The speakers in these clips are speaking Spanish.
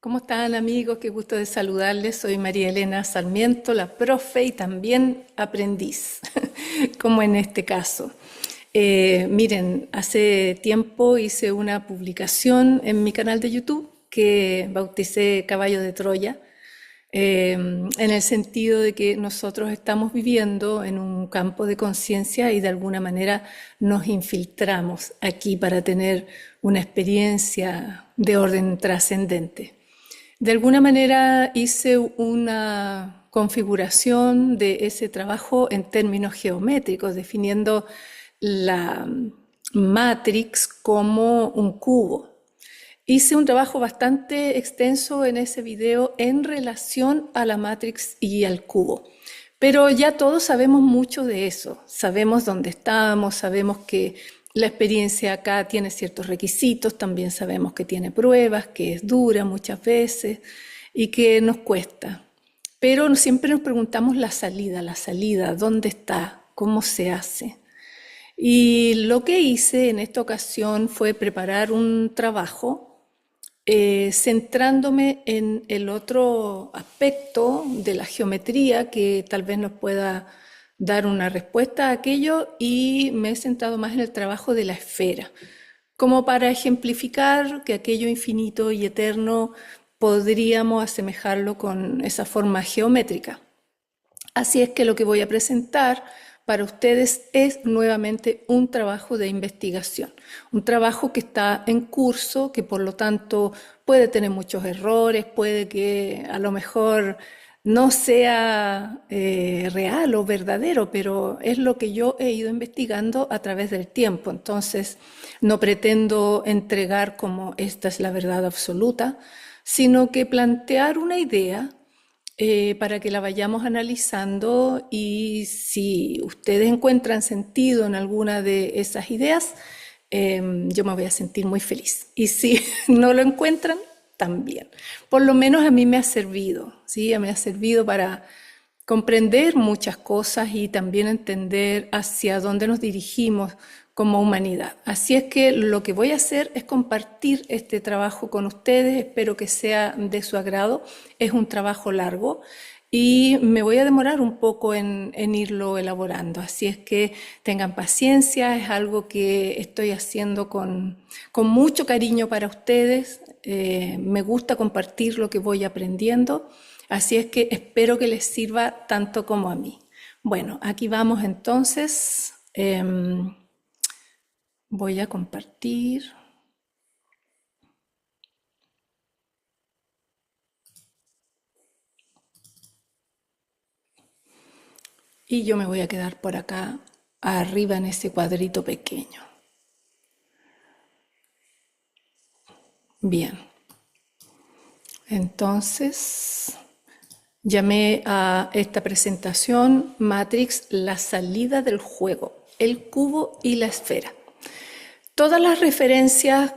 ¿Cómo están, amigos? Qué gusto de saludarles. Soy María Elena Sarmiento, la profe y también aprendiz, como en este caso. Miren, hace tiempo hice una publicación en mi canal de YouTube que bauticé Caballo de Troya, en el sentido de que nosotros estamos viviendo en un campo de conciencia y de alguna manera nos infiltramos aquí para tener una experiencia de orden trascendente. De alguna manera hice una configuración de ese trabajo en términos geométricos, definiendo la matrix como un cubo. Hice un trabajo bastante extenso en ese video en relación a la matrix y al cubo. Pero ya todos sabemos mucho de eso. Sabemos dónde estamos, sabemos que la experiencia acá tiene ciertos requisitos, también sabemos que tiene pruebas, que es dura muchas veces y que nos cuesta. Pero siempre nos preguntamos la salida, ¿dónde está? ¿Cómo se hace? Y lo que hice en esta ocasión fue preparar un trabajo centrándome en el otro aspecto de la geometría que tal vez nos pueda dar una respuesta a aquello, y me he centrado más en el trabajo de la esfera, como para ejemplificar que aquello infinito y eterno podríamos asemejarlo con esa forma geométrica. Así es que lo que voy a presentar para ustedes es nuevamente un trabajo de investigación, un trabajo que está en curso, que por lo tanto puede tener muchos errores, puede que a lo mejor no sea real o verdadero, pero es lo que yo he ido investigando a través del tiempo. Entonces, no pretendo entregar como esta es la verdad absoluta, sino que plantear una idea para que la vayamos analizando, y si ustedes encuentran sentido en alguna de esas ideas, yo me voy a sentir muy feliz. Y si no lo encuentran, también. Por lo menos a mí me ha servido, ¿sí? Me ha servido para comprender muchas cosas y también entender hacia dónde nos dirigimos como humanidad. Así es que lo que voy a hacer es compartir este trabajo con ustedes, espero que sea de su agrado. Es un trabajo largo y me voy a demorar un poco en irlo elaborando, así es que tengan paciencia, es algo que estoy haciendo con mucho cariño para ustedes. Me gusta compartir lo que voy aprendiendo, así es que espero que les sirva tanto como a mí. Bueno, aquí vamos entonces. Voy a compartir. Y yo me voy a quedar por acá, arriba en ese cuadrito pequeño. Bien. Entonces, llamé a esta presentación Matrix, la salida del juego, el cubo y la esfera. Todas las referencias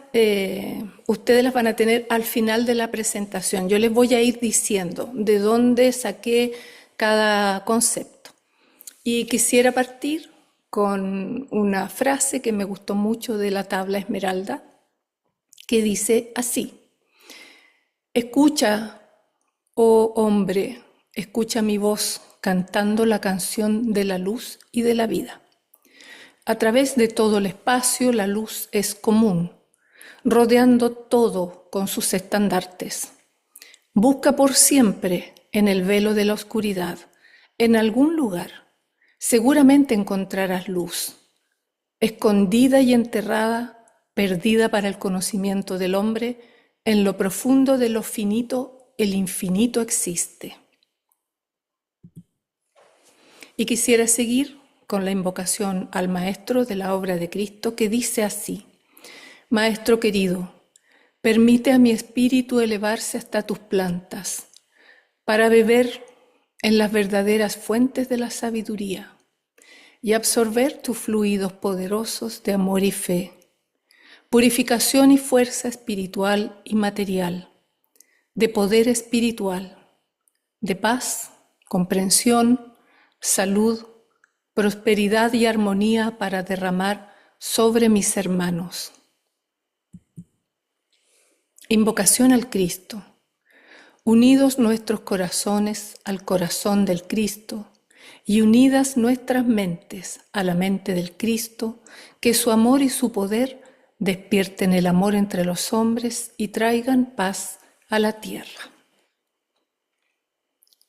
ustedes las van a tener al final de la presentación. Yo les voy a ir diciendo de dónde saqué cada concepto. Y quisiera partir con una frase que me gustó mucho de la tabla Esmeralda, que dice así: escucha, oh hombre, escucha mi voz cantando la canción de la luz y de la vida. A través de todo el espacio la luz es común, rodeando todo con sus estandartes. Busca por siempre en el velo de la oscuridad, en algún lugar. Seguramente encontrarás luz, escondida y enterrada, perdida para el conocimiento del hombre. En lo profundo de lo finito, el infinito existe. Y quisiera seguir con la invocación al Maestro de la obra de Cristo, que dice así: Maestro querido, permite a mi espíritu elevarse hasta tus plantas, para beber en las verdaderas fuentes de la sabiduría y absorber tus fluidos poderosos de amor y fe, purificación y fuerza espiritual y material, de poder espiritual, de paz, comprensión, salud, prosperidad y armonía para derramar sobre mis hermanos. Invocación al Cristo. Unidos nuestros corazones al corazón del Cristo y unidas nuestras mentes a la mente del Cristo, que su amor y su poder despierten el amor entre los hombres y traigan paz a la tierra.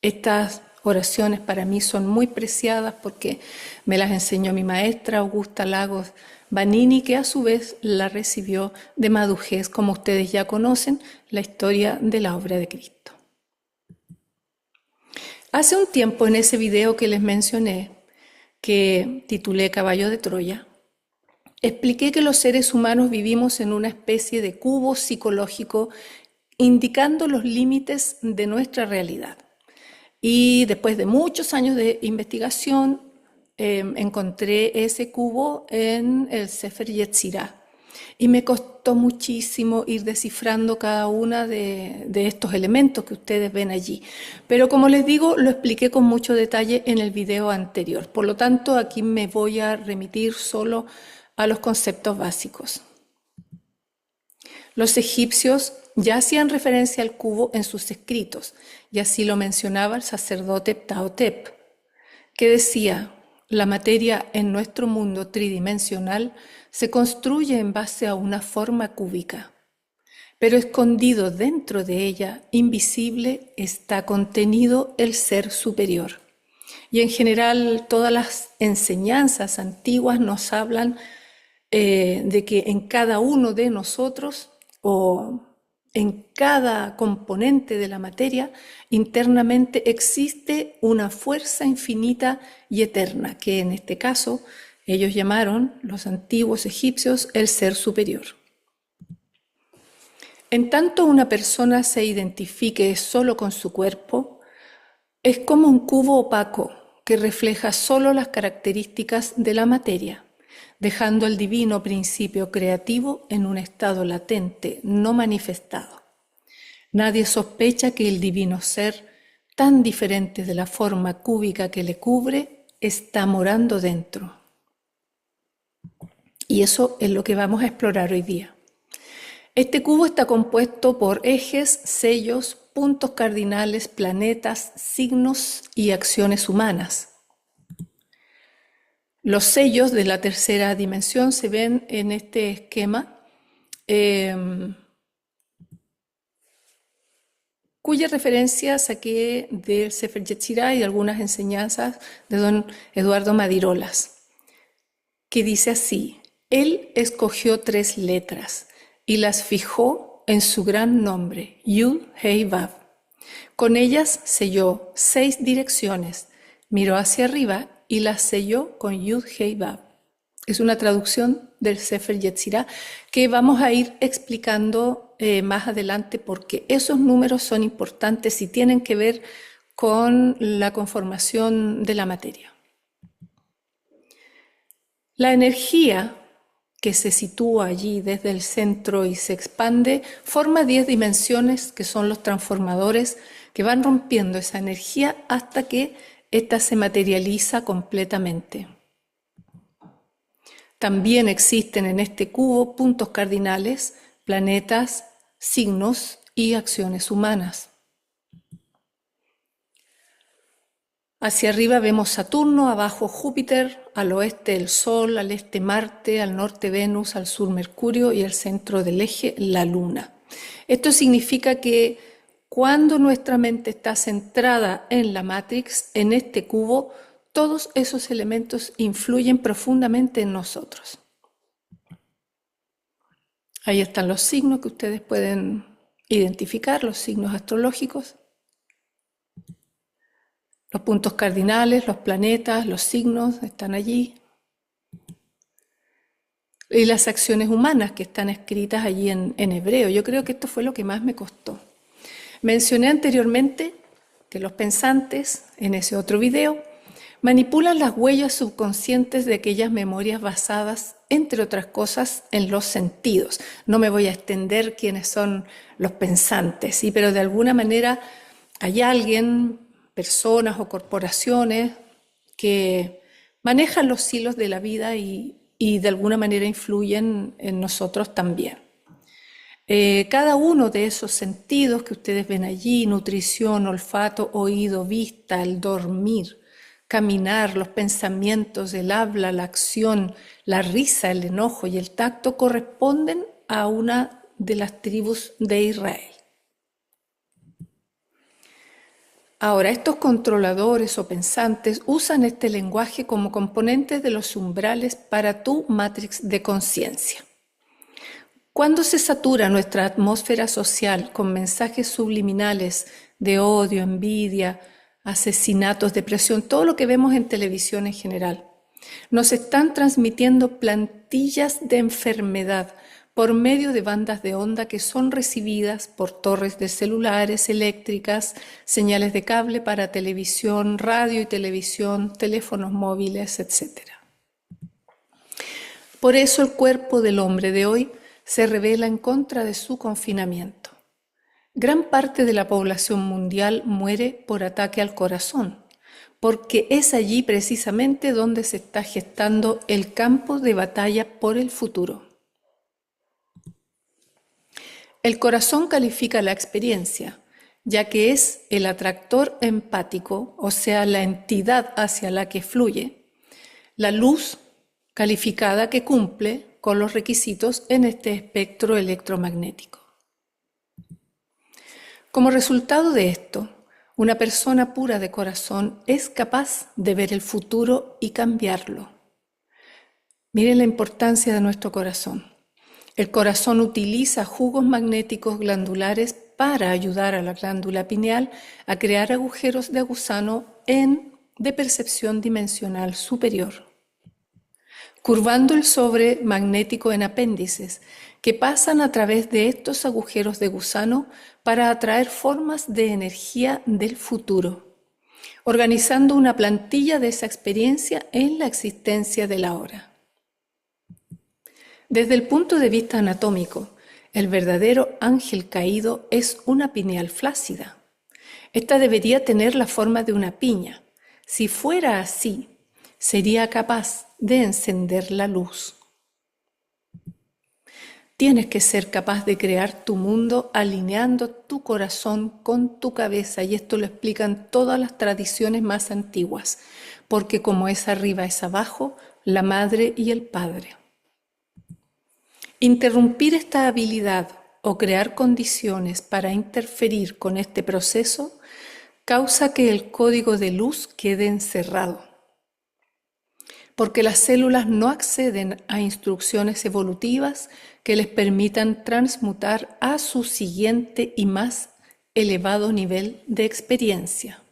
Estas oraciones para mí son muy preciadas porque me las enseñó mi maestra Augusta Lagos Vanini, que a su vez la recibió de Madujés, como ustedes ya conocen, la historia de la obra de Cristo. Hace un tiempo en ese video que les mencioné, que titulé Caballo de Troya, expliqué que los seres humanos vivimos en una especie de cubo psicológico indicando los límites de nuestra realidad. Y después de muchos años de investigación, encontré ese cubo en el Sefer Yetzirah. Y me costó muchísimo ir descifrando cada uno de estos elementos que ustedes ven allí. Pero como les digo, lo expliqué con mucho detalle en el video anterior. Por lo tanto, aquí me voy a remitir solo a los conceptos básicos. Los egipcios ya hacían referencia al cubo en sus escritos, y así lo mencionaba el sacerdote Ptahotep, que decía: la materia en nuestro mundo tridimensional se construye en base a una forma cúbica, pero escondido dentro de ella, invisible, está contenido el ser superior. Y en general todas las enseñanzas antiguas nos hablan de que en cada uno de nosotros o en cada componente de la materia internamente existe una fuerza infinita y eterna, que en este caso ellos llamaron, los antiguos egipcios, el ser superior. En tanto una persona se identifique solo con su cuerpo, es como un cubo opaco que refleja solo las características de la materia, dejando el divino principio creativo en un estado latente, no manifestado. Nadie sospecha que el divino ser, tan diferente de la forma cúbica que le cubre, está morando dentro. Y eso es lo que vamos a explorar hoy día. Este cubo está compuesto por ejes, sellos, puntos cardinales, planetas, signos y acciones humanas. Los sellos de la tercera dimensión se ven en este esquema, cuya referencia saqué del Sefer Yetzirah y de algunas enseñanzas de don Eduardo Madirolas, que dice así: él escogió 3 letras y las fijó en su gran nombre, Yud, Hei, Vav. Con ellas selló 6 direcciones, miró hacia arriba y las selló con Yud, Hei, Vav. Es una traducción del Sefer Yetzirah que vamos a ir explicando más adelante, porque esos números son importantes y tienen que ver con la conformación de la materia. La energía que se sitúa allí desde el centro y se expande forma 10 dimensiones que son los transformadores que van rompiendo esa energía hasta que ésta se materializa completamente. También existen en este cubo puntos cardinales, planetas, signos y acciones humanas. Hacia arriba vemos Saturno, abajo Júpiter, al oeste el Sol, al este Marte, al norte Venus, al sur Mercurio y al centro del eje la Luna. Esto significa que cuando nuestra mente está centrada en la Matrix, en este cubo, todos esos elementos influyen profundamente en nosotros. Ahí están los signos que ustedes pueden identificar, los signos astrológicos, los puntos cardinales, los planetas, los signos están allí. Y las acciones humanas que están escritas allí en hebreo. Yo creo que esto fue lo que más me costó. Mencioné anteriormente que los pensantes, en ese otro video, manipulan las huellas subconscientes de aquellas memorias basadas, entre otras cosas, en los sentidos. No me voy a extender quiénes son los pensantes, ¿sí? Pero de alguna manera hay alguien, personas o corporaciones que manejan los hilos de la vida y de alguna manera influyen en nosotros también. Cada uno de esos sentidos que ustedes ven allí, nutrición, olfato, oído, vista, el dormir, caminar, los pensamientos, el habla, la acción, la risa, el enojo y el tacto, corresponden a una de las tribus de Israel. Ahora, estos controladores o pensantes usan este lenguaje como componentes de los umbrales para tu matrix de conciencia. Cuando se satura nuestra atmósfera social con mensajes subliminales de odio, envidia, asesinatos, depresión, todo lo que vemos en televisión en general, nos están transmitiendo plantillas de enfermedad por medio de bandas de onda que son recibidas por torres de celulares, eléctricas, señales de cable para televisión, radio y televisión, teléfonos móviles, etc. Por eso el cuerpo del hombre de hoy se revela en contra de su confinamiento. Gran parte de la población mundial muere por ataque al corazón, porque es allí precisamente donde se está gestando el campo de batalla por el futuro. El corazón califica la experiencia, ya que es el atractor empático, o sea, la entidad hacia la que fluye, la luz calificada que cumple con los requisitos en este espectro electromagnético. Como resultado de esto, una persona pura de corazón es capaz de ver el futuro y cambiarlo. Miren la importancia de nuestro corazón. El corazón utiliza jugos magnéticos glandulares para ayudar a la glándula pineal a crear agujeros de gusano de percepción dimensional superior, curvando el sobre magnético en apéndices que pasan a través de estos agujeros de gusano para atraer formas de energía del futuro, organizando una plantilla de esa experiencia en la existencia del ahora. Desde el punto de vista anatómico, el verdadero ángel caído es una pineal flácida. Esta debería tener la forma de una piña. Si fuera así, sería capaz de encender la luz. Tienes que ser capaz de crear tu mundo alineando tu corazón con tu cabeza, y esto lo explican todas las tradiciones más antiguas, porque como es arriba es abajo, la madre y el padre. Interrumpir esta habilidad o crear condiciones para interferir con este proceso causa que el código de luz quede encerrado, porque las células no acceden a instrucciones evolutivas que les permitan transmutar a su siguiente y más elevado nivel de experiencia.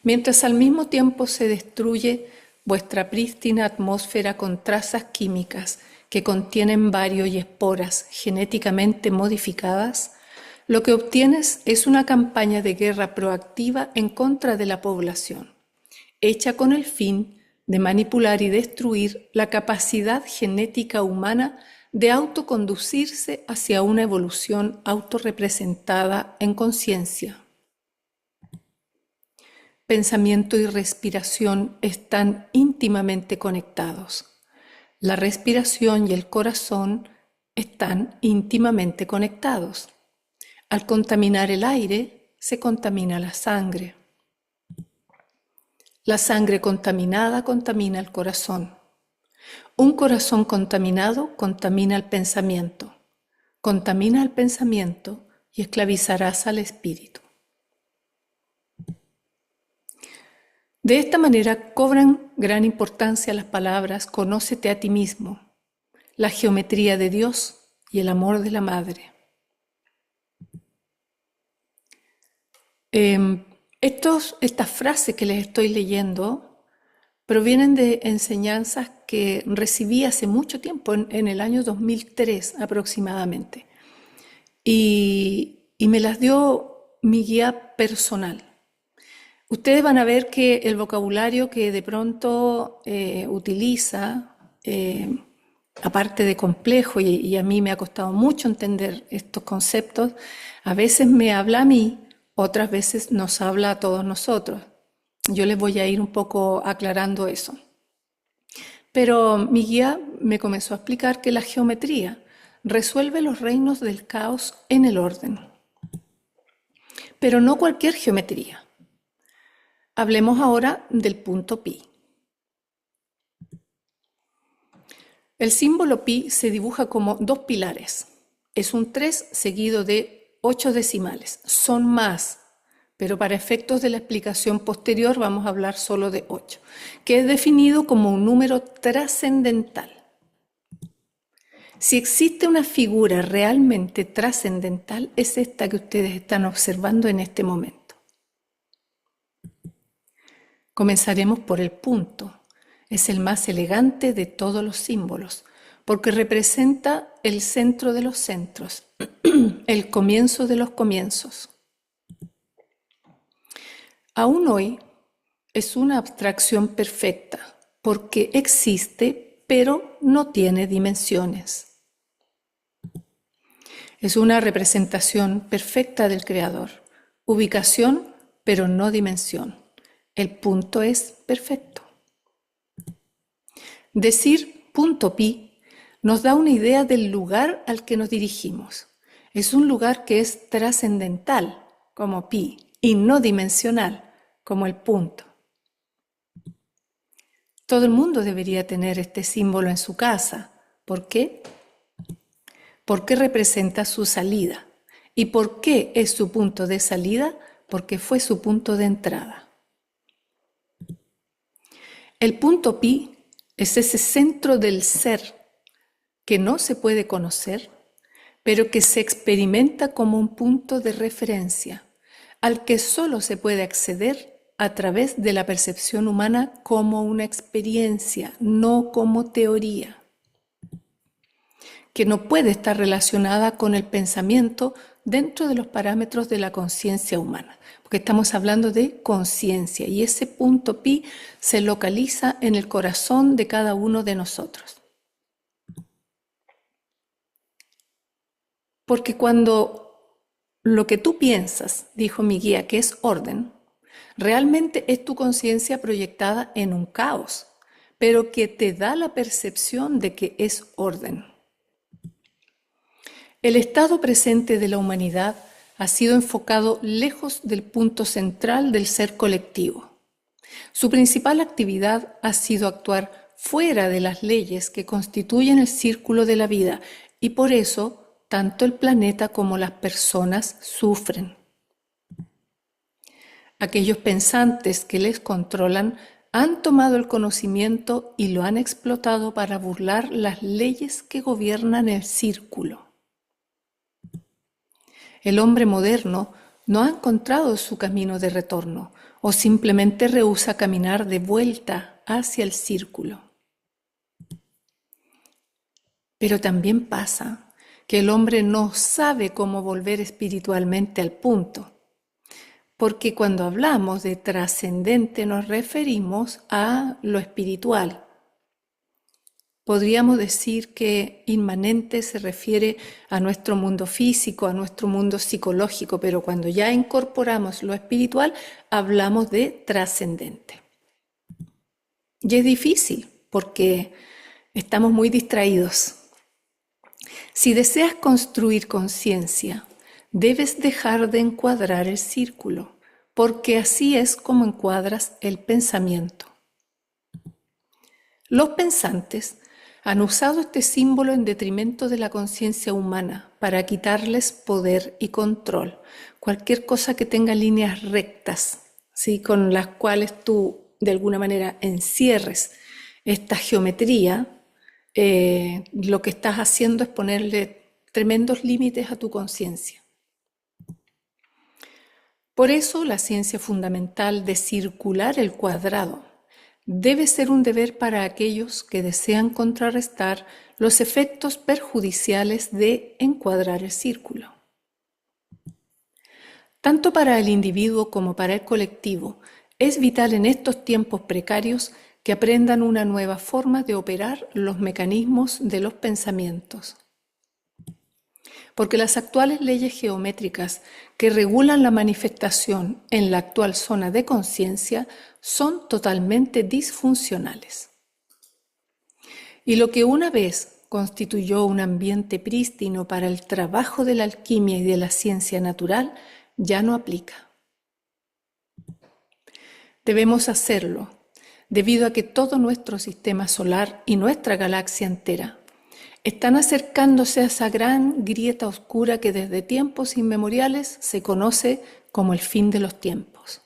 Mientras al mismo tiempo se destruye vuestra prístina atmósfera con trazas químicas que contienen bario y esporas genéticamente modificadas, lo que obtienes es una campaña de guerra proactiva en contra de la población, hecha con el fin de manipular y destruir la capacidad genética humana de autoconducirse hacia una evolución autorrepresentada en conciencia. Pensamiento y respiración están íntimamente conectados. La respiración y el corazón están íntimamente conectados. Al contaminar el aire, se contamina la sangre. La sangre contaminada contamina el corazón. Un corazón contaminado contamina el pensamiento. Contamina el pensamiento y esclavizarás al espíritu. De esta manera cobran gran importancia las palabras «conócete a ti mismo», la geometría de Dios y el amor de la Madre. Estas frases que les estoy leyendo provienen de enseñanzas que recibí hace mucho tiempo, en el año 2003 aproximadamente, y me las dio mi guía personal. Ustedes van a ver que el vocabulario que de pronto utiliza, aparte de complejo, y a mí me ha costado mucho entender estos conceptos, a veces me habla a mí, otras veces nos habla a todos nosotros. Yo les voy a ir un poco aclarando eso. Pero mi guía me comenzó a explicar que la geometría resuelve los reinos del caos en el orden. Pero no cualquier geometría. Hablemos ahora del punto pi. El símbolo pi se dibuja como dos pilares. Es un 3 seguido de 8 decimales. Son más, pero para efectos de la explicación posterior vamos a hablar solo de 8, que es definido como un número trascendental. Si existe una figura realmente trascendental, es esta que ustedes están observando en este momento. Comenzaremos por el punto. Es el más elegante de todos los símbolos, porque representa el centro de los centros, el comienzo de los comienzos. Aún hoy es una abstracción perfecta, porque existe, pero no tiene dimensiones. Es una representación perfecta del Creador, ubicación, pero no dimensión. El punto es perfecto. Decir punto pi nos da una idea del lugar al que nos dirigimos. Es un lugar que es trascendental, como pi, y no dimensional, como el punto. Todo el mundo debería tener este símbolo en su casa. ¿Por qué? Porque representa su salida. ¿Y por qué es su punto de salida? Porque fue su punto de entrada. El punto pi es ese centro del ser que no se puede conocer, pero que se experimenta como un punto de referencia, al que solo se puede acceder a través de la percepción humana como una experiencia, no como teoría, que no puede estar relacionada con el pensamiento dentro de los parámetros de la conciencia humana, porque estamos hablando de conciencia y ese punto pi se localiza en el corazón de cada uno de nosotros. Porque cuando lo que tú piensas, dijo mi guía, que es orden, realmente es tu conciencia proyectada en un caos, pero que te da la percepción de que es orden. El estado presente de la humanidad ha sido enfocado lejos del punto central del ser colectivo. Su principal actividad ha sido actuar fuera de las leyes que constituyen el círculo de la vida y por eso tanto el planeta como las personas sufren. Aquellos pensantes que les controlan han tomado el conocimiento y lo han explotado para burlar las leyes que gobiernan el círculo. El hombre moderno no ha encontrado su camino de retorno o simplemente rehúsa caminar de vuelta hacia el círculo. Pero también pasa que el hombre no sabe cómo volver espiritualmente al punto, porque cuando hablamos de trascendente nos referimos a lo espiritual. Podríamos decir que inmanente se refiere a nuestro mundo físico, a nuestro mundo psicológico, pero cuando ya incorporamos lo espiritual, hablamos de trascendente. Y es difícil porque estamos muy distraídos. Si deseas construir conciencia, debes dejar de encuadrar el círculo, porque así es como encuadras el pensamiento. Los pensantes han usado este símbolo en detrimento de la conciencia humana para quitarles poder y control. Cualquier cosa que tenga líneas rectas, ¿sí?, con las cuales tú de alguna manera encierres esta geometría, lo que estás haciendo es ponerle tremendos límites a tu conciencia. Por eso la ciencia fundamental de circular el cuadrado debe ser un deber para aquellos que desean contrarrestar los efectos perjudiciales de encuadrar el círculo. Tanto para el individuo como para el colectivo, es vital en estos tiempos precarios que aprendan una nueva forma de operar los mecanismos de los pensamientos. Porque las actuales leyes geométricas que regulan la manifestación en la actual zona de conciencia son totalmente disfuncionales. Y lo que una vez constituyó un ambiente prístino para el trabajo de la alquimia y de la ciencia natural, ya no aplica. Debemos hacerlo, debido a que todo nuestro sistema solar y nuestra galaxia entera están acercándose a esa gran grieta oscura que desde tiempos inmemoriales se conoce como el fin de los tiempos.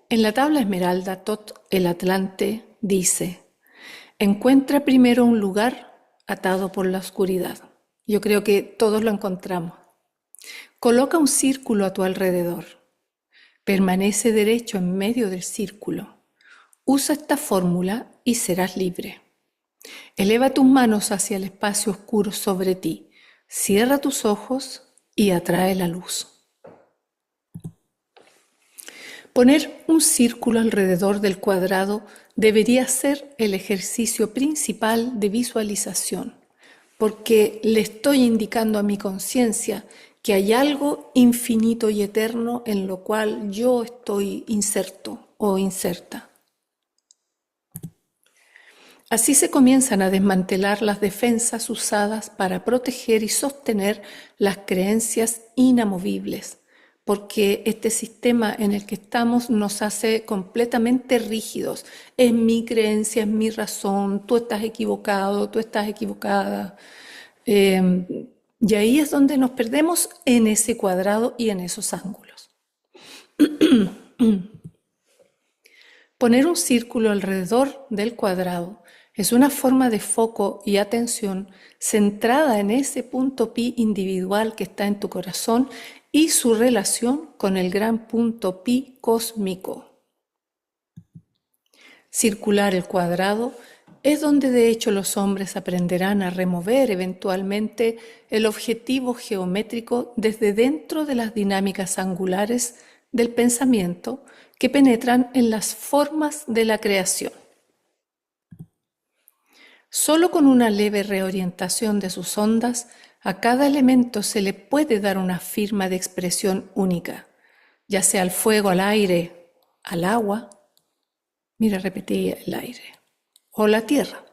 En la tabla esmeralda, Tot el Atlante dice: encuentra primero un lugar atado por la oscuridad. Yo creo que todos lo encontramos. Coloca un círculo a tu alrededor. Permanece derecho en medio del círculo. Usa esta fórmula y serás libre. Eleva tus manos hacia el espacio oscuro sobre ti. Cierra tus ojos y atrae la luz. Poner un círculo alrededor del cuadrado debería ser el ejercicio principal de visualización, porque le estoy indicando a mi conciencia que hay algo infinito y eterno en lo cual yo estoy inserto o inserta. Así se comienzan a desmantelar las defensas usadas para proteger y sostener las creencias inamovibles, porque este sistema en el que estamos nos hace completamente rígidos. Es mi creencia, es mi razón, tú estás equivocado, tú estás equivocada. Y ahí es donde nos perdemos, en ese cuadrado y en esos ángulos. Poner un círculo alrededor del cuadrado es una forma de foco y atención centrada en ese punto pi individual que está en tu corazón y su relación con el gran punto pi cósmico. Circular el cuadrado es donde de hecho los hombres aprenderán a remover eventualmente el objetivo geométrico desde dentro de las dinámicas angulares del pensamiento que penetran en las formas de la creación. Solo con una leve reorientación de sus ondas, a cada elemento se le puede dar una firma de expresión única, ya sea al fuego, al aire, al agua. Mira, repetí el aire. O la tierra.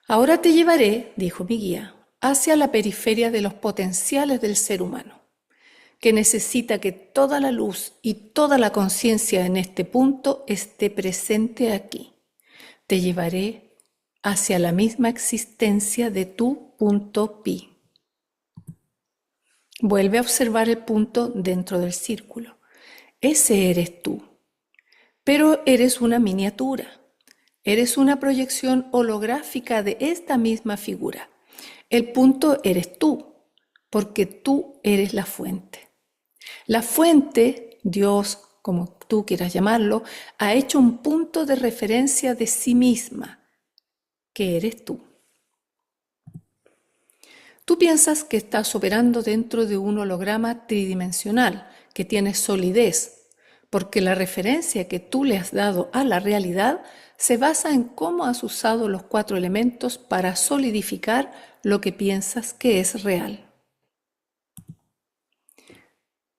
Ahora te llevaré, dijo mi guía, hacia la periferia de los potenciales del ser humano, que necesita que toda la luz y toda la conciencia en este punto esté presente aquí. Te llevaré hacia la misma existencia de tu punto pi. Vuelve a observar el punto dentro del círculo. Ese eres tú. Pero eres una miniatura. Eres una proyección holográfica de esta misma figura. El punto eres tú, porque tú eres la fuente. La fuente, Dios, como tú quieras llamarlo, ha hecho un punto de referencia de sí misma, que eres tú. Tú piensas que estás operando dentro de un holograma tridimensional que tiene solidez, porque la referencia que tú le has dado a la realidad se basa en cómo has usado los 4 elementos para solidificar lo que piensas que es real.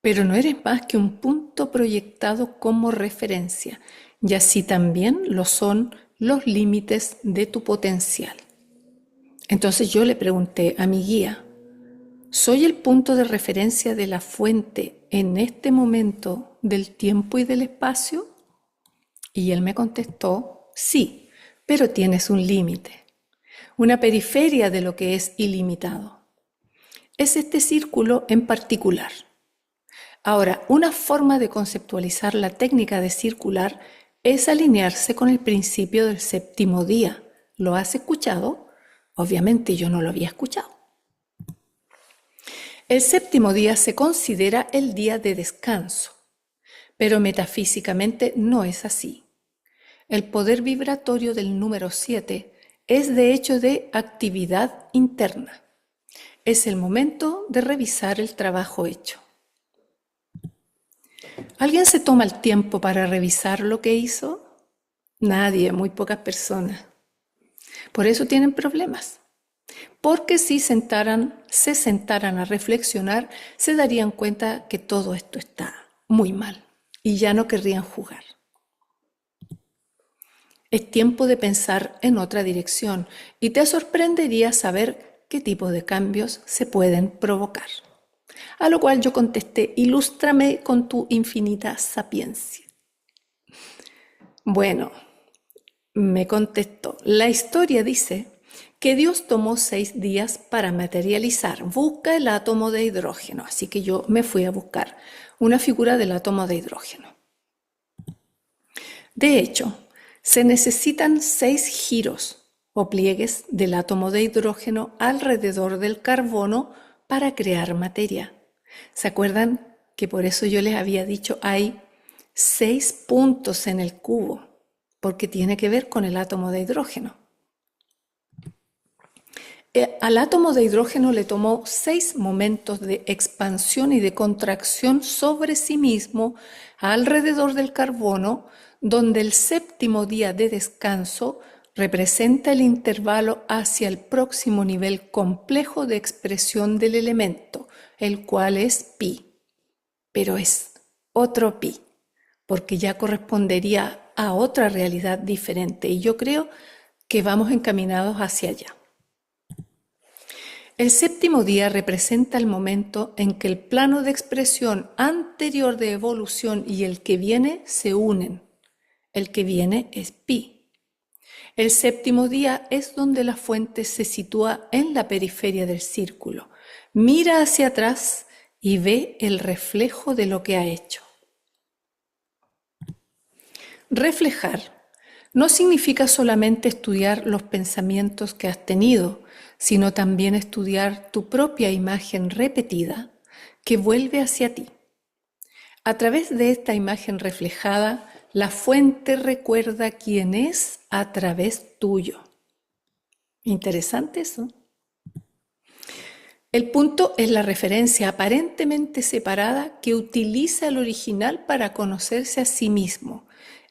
Pero no eres más que un punto proyectado como referencia, y así también lo son los límites de tu potencial. Entonces yo le pregunté a mi guía, ¿soy el punto de referencia de la fuente en este momento del tiempo y del espacio? Y él me contestó, sí, pero tienes un límite, una periferia de lo que es ilimitado. Es este círculo en particular. Ahora, una forma de conceptualizar la técnica de circular es alinearse con el principio del séptimo día. ¿Lo has escuchado? Obviamente yo no lo había escuchado. El séptimo día se considera el día de descanso, pero metafísicamente no es así. El poder vibratorio del número 7 es de hecho de actividad interna. Es el momento de revisar el trabajo hecho. ¿Alguien se toma el tiempo para revisar lo que hizo? Nadie, muy pocas personas. Por eso tienen problemas. Porque si se sentaran a reflexionar, se darían cuenta que todo esto está muy mal y ya no querrían jugar. Es tiempo de pensar en otra dirección y te sorprendería saber qué tipo de cambios se pueden provocar. A lo cual yo contesté, ilústrame con tu infinita sapiencia. Bueno, me contestó, la historia dice que Dios tomó 6 días para materializar. Busca el átomo de hidrógeno. Así que yo me fui a buscar una figura del átomo de hidrógeno. De hecho, se necesitan 6 giros o pliegues del átomo de hidrógeno alrededor del carbono para crear materia. ¿Se acuerdan que por eso yo les había dicho hay 6 puntos en el cubo? Porque tiene que ver con el átomo de hidrógeno. Al átomo de hidrógeno le tomó 6 momentos de expansión y de contracción sobre sí mismo alrededor del carbono, donde el séptimo día de descanso representa el intervalo hacia el próximo nivel complejo de expresión del elemento, el cual es pi. Pero es otro pi, porque ya correspondería a otra realidad diferente, y yo creo que vamos encaminados hacia allá. El séptimo día representa el momento en que el plano de expresión anterior de evolución y el que viene se unen. El que viene es pi. El séptimo día es donde la fuente se sitúa en la periferia del círculo. Mira hacia atrás y ve el reflejo de lo que ha hecho. Reflejar no significa solamente estudiar los pensamientos que has tenido, sino también estudiar tu propia imagen repetida que vuelve hacia ti. A través de esta imagen reflejada, la fuente recuerda quién es a través tuyo. Interesante eso. El punto es la referencia aparentemente separada que utiliza el original para conocerse a sí mismo.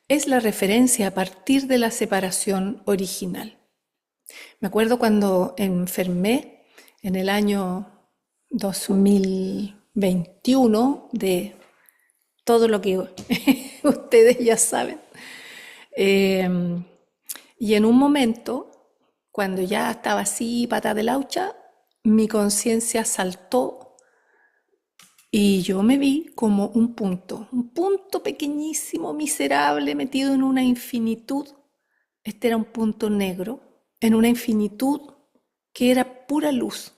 Es la referencia a partir de la separación original. Me acuerdo cuando enfermé en el año 2021 de todo lo que ustedes ya saben. Y en un momento, cuando ya estaba así, pata de laucha, mi conciencia saltó y yo me vi como un punto pequeñísimo, miserable, metido en una infinitud. Este era un punto negro, en una infinitud que era pura luz.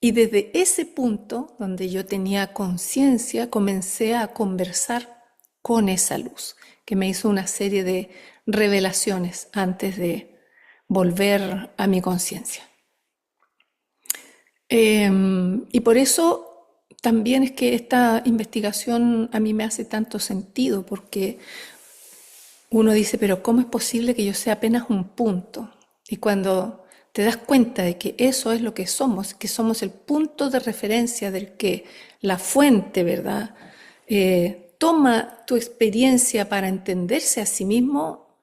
Y desde ese punto, donde yo tenía conciencia, comencé a conversar con esa luz, que me hizo una serie de revelaciones antes de volver a mi conciencia. Y por eso también es que esta investigación a mí me hace tanto sentido, porque uno dice, pero ¿cómo es posible que yo sea apenas un punto? Y cuando te das cuenta de que eso es lo que somos el punto de referencia del que la fuente, ¿verdad? Toma tu experiencia para entenderse a sí mismo,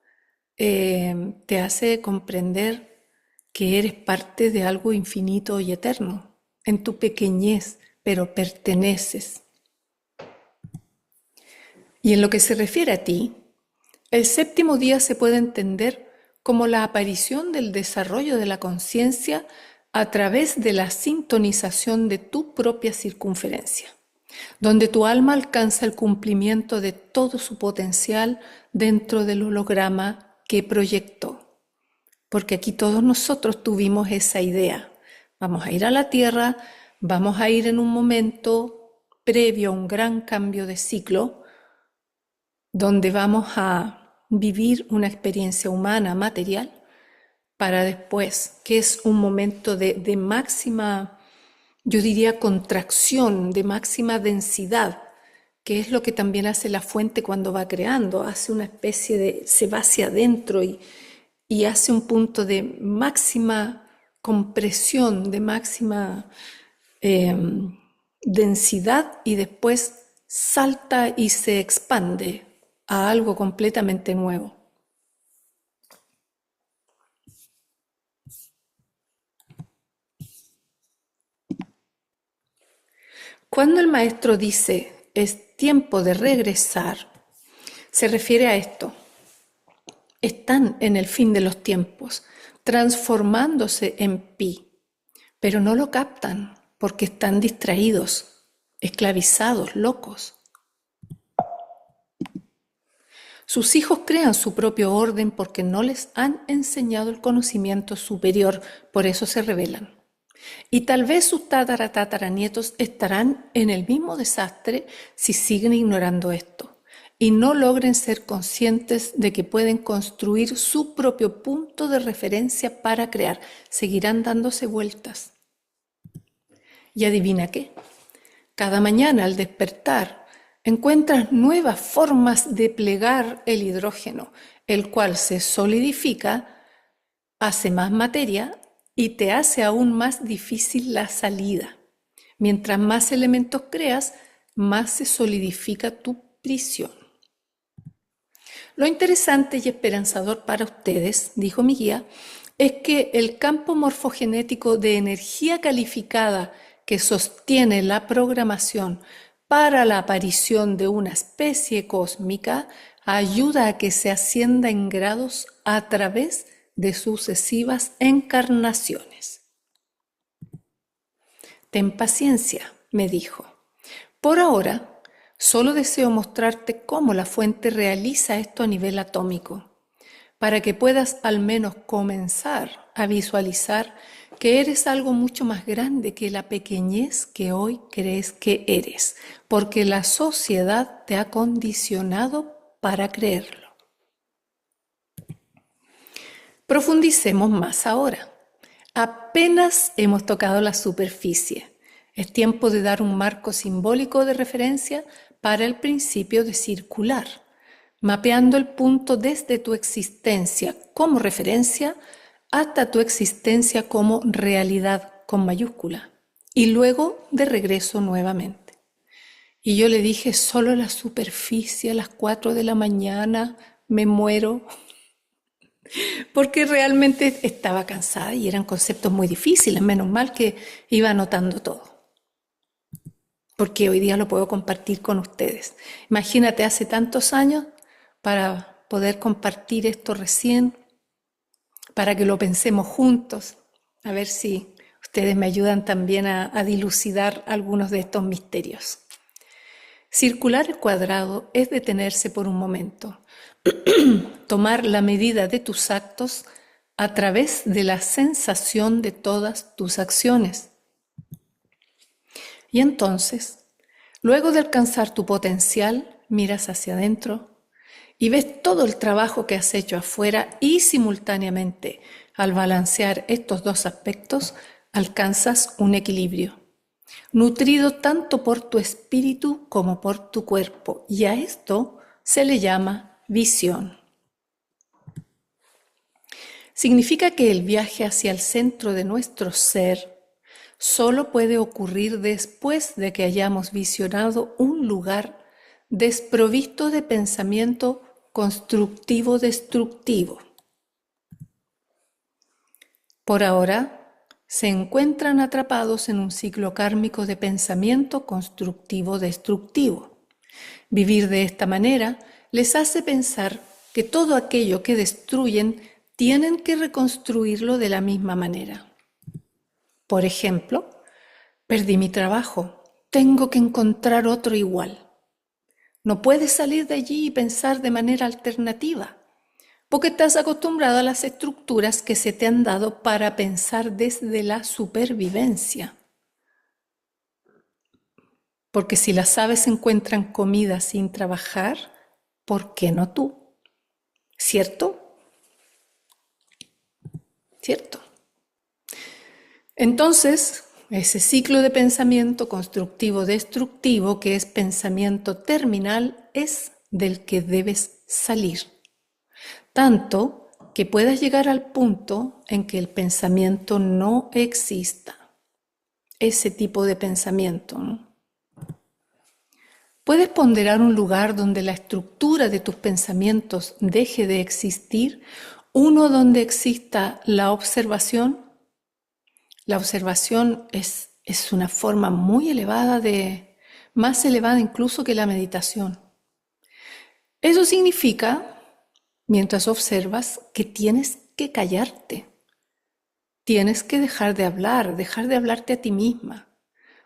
te hace comprender que eres parte de algo infinito y eterno, en tu pequeñez, pero perteneces. Y en lo que se refiere a ti, el séptimo día se puede entender como la aparición del desarrollo de la conciencia a través de la sintonización de tu propia circunferencia, donde tu alma alcanza el cumplimiento de todo su potencial dentro del holograma que proyectó. Porque aquí todos nosotros tuvimos esa idea. Vamos a ir a la Tierra, vamos a ir en un momento previo a un gran cambio de ciclo, donde vamos a vivir una experiencia humana, material, para después, que es un momento de máxima, yo diría, contracción, de máxima densidad, que es lo que también hace la fuente cuando va creando, hace una especie de, se va hacia adentro y hace un punto de máxima compresión, de máxima densidad, y después salta y se expande a algo completamente nuevo. Cuando el maestro dice es tiempo de regresar, se refiere a esto. Es están en el fin de los tiempos, transformándose en pi, pero no lo captan porque están distraídos, esclavizados, locos. Sus hijos crean su propio orden porque no les han enseñado el conocimiento superior, por eso se rebelan. Y tal vez sus tataranietos estarán en el mismo desastre si siguen ignorando esto y no logren ser conscientes de que pueden construir su propio punto de referencia para crear. Seguirán dándose vueltas. Y adivina qué, cada mañana al despertar encuentras nuevas formas de plegar el hidrógeno, el cual se solidifica, hace más materia y te hace aún más difícil la salida. Mientras más elementos creas, más se solidifica tu prisión. Lo interesante y esperanzador para ustedes, dijo mi guía, es que el campo morfogenético de energía calificada que sostiene la programación para la aparición de una especie cósmica ayuda a que se ascienda en grados a través de sucesivas encarnaciones. Ten paciencia, me dijo. Por ahora, solo deseo mostrarte cómo la fuente realiza esto a nivel atómico, para que puedas al menos comenzar a visualizar que eres algo mucho más grande que la pequeñez que hoy crees que eres, porque la sociedad te ha condicionado para creerlo. Profundicemos más ahora. Apenas hemos tocado la superficie. Es tiempo de dar un marco simbólico de referencia para el principio de circular, mapeando el punto desde tu existencia como referencia hasta tu existencia como realidad con mayúscula y luego de regreso nuevamente. Y yo le dije, solo la superficie a las 4 de la mañana, me muero, porque realmente estaba cansada y eran conceptos muy difíciles, menos mal que iba anotando todo, porque hoy día lo puedo compartir con ustedes. Imagínate, hace tantos años para poder compartir esto recién, para que lo pensemos juntos, a ver si ustedes me ayudan también a dilucidar algunos de estos misterios. Circular el cuadrado es detenerse por un momento, tomar la medida de tus actos a través de la sensación de todas tus acciones. Y entonces, luego de alcanzar tu potencial, miras hacia adentro y ves todo el trabajo que has hecho afuera y simultáneamente, al balancear estos dos aspectos, alcanzas un equilibrio, nutrido tanto por tu espíritu como por tu cuerpo, y a esto se le llama visión. Significa que el viaje hacia el centro de nuestro ser solo puede ocurrir después de que hayamos visionado un lugar desprovisto de pensamiento constructivo-destructivo. Por ahora, se encuentran atrapados en un ciclo kármico de pensamiento constructivo-destructivo. Vivir de esta manera les hace pensar que todo aquello que destruyen tienen que reconstruirlo de la misma manera. Por ejemplo, perdí mi trabajo, tengo que encontrar otro igual. No puedes salir de allí y pensar de manera alternativa, porque estás acostumbrado a las estructuras que se te han dado para pensar desde la supervivencia. Porque si las aves encuentran comida sin trabajar, ¿por qué no tú? ¿Cierto? ¿Cierto? Entonces, ese ciclo de pensamiento constructivo-destructivo, que es pensamiento terminal, es del que debes salir. Tanto que puedas llegar al punto en que el pensamiento no exista. Ese tipo de pensamiento, ¿no? ¿Puedes ponderar un lugar donde la estructura de tus pensamientos deje de existir? Uno donde exista la observación. La observación es una forma muy elevada más elevada incluso que la meditación. Eso significa mientras observas que tienes que callarte. Tienes que dejar de hablarte a ti misma,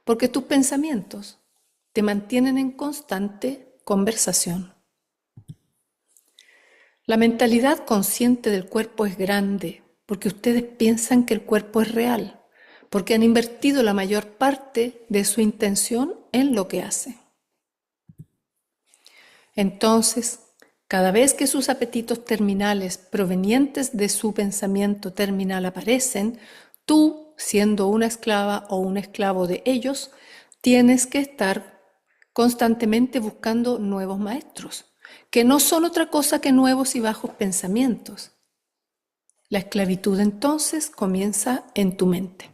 porque tus pensamientos te mantienen en constante conversación. La mentalidad consciente del cuerpo es grande, porque ustedes piensan que el cuerpo es real, porque han invertido la mayor parte de su intención en lo que hace. Entonces, cada vez que sus apetitos terminales provenientes de su pensamiento terminal aparecen, tú, siendo una esclava o un esclavo de ellos, tienes que estar constantemente buscando nuevos maestros, que no son otra cosa que nuevos y bajos pensamientos. La esclavitud entonces comienza en tu mente.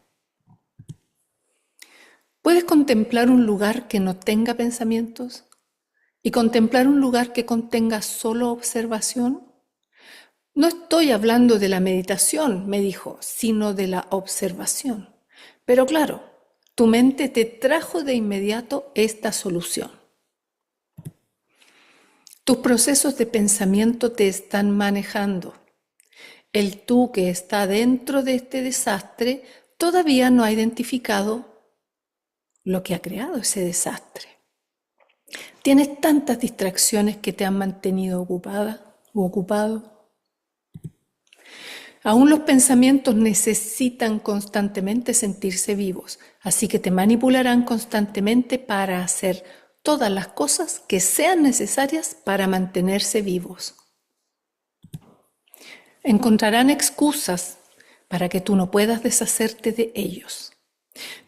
¿Puedes contemplar un lugar que no tenga pensamientos? ¿Y contemplar un lugar que contenga solo observación? No estoy hablando de la meditación, me dijo, sino de la observación. Pero claro, tu mente te trajo de inmediato esta solución. Tus procesos de pensamiento te están manejando. El tú que está dentro de este desastre todavía no ha identificado lo que ha creado ese desastre. Tienes tantas distracciones que te han mantenido ocupada u ocupado. Aún los pensamientos necesitan constantemente sentirse vivos, así que te manipularán constantemente para hacer todas las cosas que sean necesarias para mantenerse vivos. Encontrarán excusas para que tú no puedas deshacerte de ellos.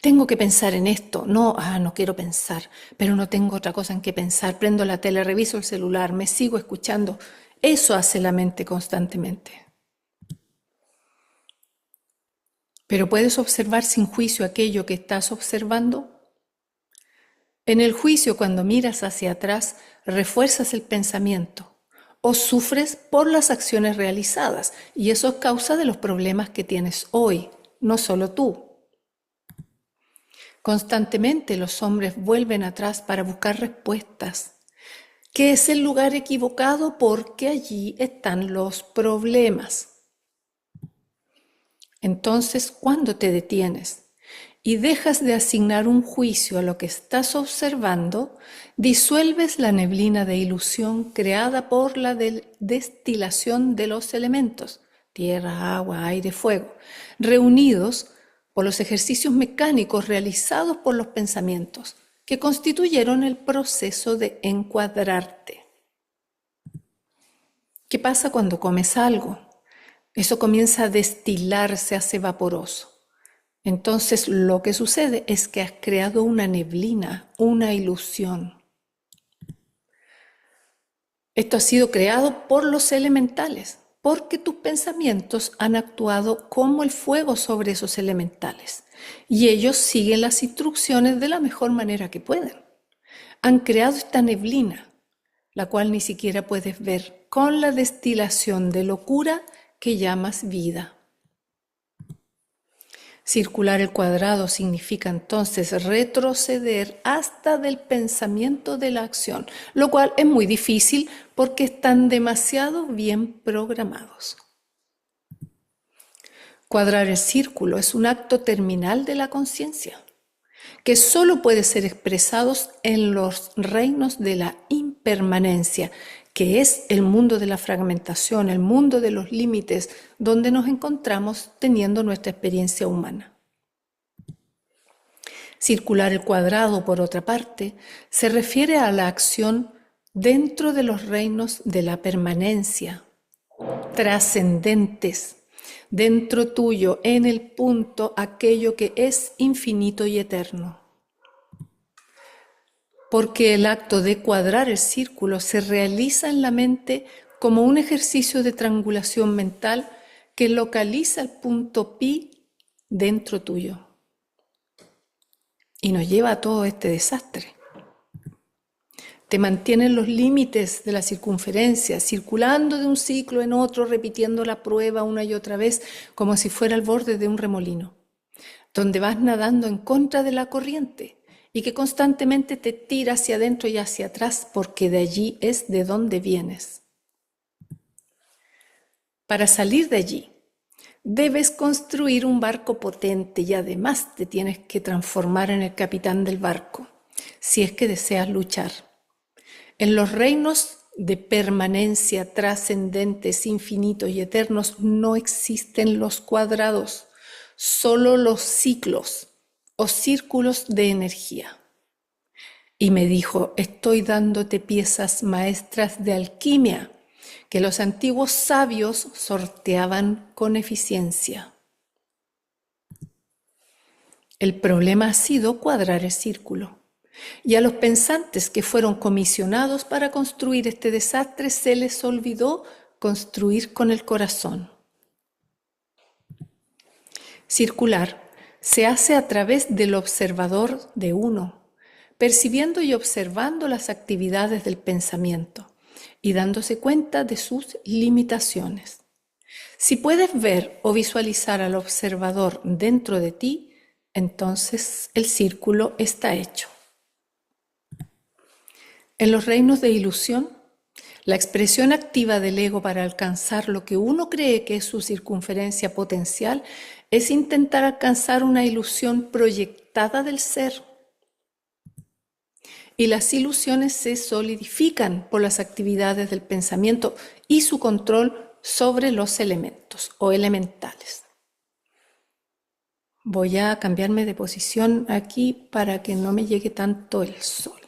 Tengo que pensar en esto. No quiero pensar, pero no tengo otra cosa en que pensar. Prendo la tele, reviso el celular, me sigo escuchando. Eso hace la mente constantemente. Pero puedes observar sin juicio aquello que estás observando. En el juicio, cuando miras hacia atrás, refuerzas el pensamiento o sufres por las acciones realizadas, y eso es causa de los problemas que tienes hoy, no solo tú. Constantemente los hombres vuelven atrás para buscar respuestas, que es el lugar equivocado porque allí están los problemas. Entonces, cuando te detienes y dejas de asignar un juicio a lo que estás observando, disuelves la neblina de ilusión creada por la destilación de los elementos, tierra, agua, aire, fuego, reunidos por los ejercicios mecánicos realizados por los pensamientos, que constituyeron el proceso de encuadrarte. ¿Qué pasa cuando comes algo? Eso comienza a destilar, se hace vaporoso. Entonces lo que sucede es que has creado una neblina, una ilusión. Esto ha sido creado por los elementales, porque tus pensamientos han actuado como el fuego sobre esos elementales, y ellos siguen las instrucciones de la mejor manera que pueden. Han creado esta neblina, la cual ni siquiera puedes ver, con la destilación de locura que llamas vida. Circular el cuadrado significa entonces retroceder hasta del pensamiento de la acción, lo cual es muy difícil porque están demasiado bien programados. Cuadrar el círculo es un acto terminal de la conciencia, que solo puede ser expresado en los reinos de la impermanencia, que es el mundo de la fragmentación, el mundo de los límites, donde nos encontramos teniendo nuestra experiencia humana. Circular el cuadrado, por otra parte, se refiere a la acción dentro de los reinos de la permanencia, trascendentes, dentro tuyo, en el punto, aquello que es infinito y eterno. Porque el acto de cuadrar el círculo se realiza en la mente como un ejercicio de triangulación mental que localiza el punto pi dentro tuyo. Y nos lleva a todo este desastre. Te mantiene en los límites de la circunferencia, circulando de un ciclo en otro, repitiendo la prueba una y otra vez, como si fuera al borde de un remolino, donde vas nadando en contra de la corriente y que constantemente te tira hacia adentro y hacia atrás, porque de allí es de donde vienes. Para salir de allí, debes construir un barco potente y además te tienes que transformar en el capitán del barco, si es que deseas luchar. En los reinos de permanencia, trascendentes, infinitos y eternos no existen los cuadrados, solo los ciclos o círculos de energía. Y me dijo, estoy dándote piezas maestras de alquimia que los antiguos sabios sorteaban con eficiencia. El problema ha sido cuadrar el círculo. Y a los pensantes que fueron comisionados para construir este desastre se les olvidó construir con el corazón. Circular se hace a través del observador de uno, percibiendo y observando las actividades del pensamiento y dándose cuenta de sus limitaciones. Si puedes ver o visualizar al observador dentro de ti, entonces el círculo está hecho. En los reinos de ilusión, la expresión activa del ego para alcanzar lo que uno cree que es su circunferencia potencial es intentar alcanzar una ilusión proyectada del ser. Y las ilusiones se solidifican por las actividades del pensamiento y su control sobre los elementos o elementales. Voy a cambiarme de posición aquí para que no me llegue tanto el sol.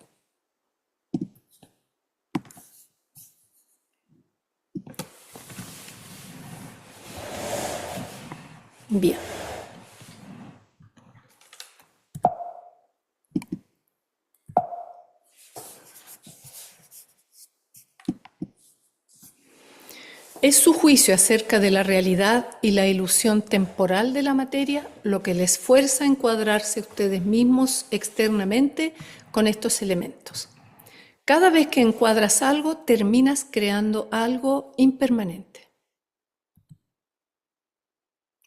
Bien. ¿Es su juicio acerca de la realidad y la ilusión temporal de la materia lo que les fuerza a encuadrarse ustedes mismos externamente con estos elementos? Cada vez que encuadras algo, terminas creando algo impermanente.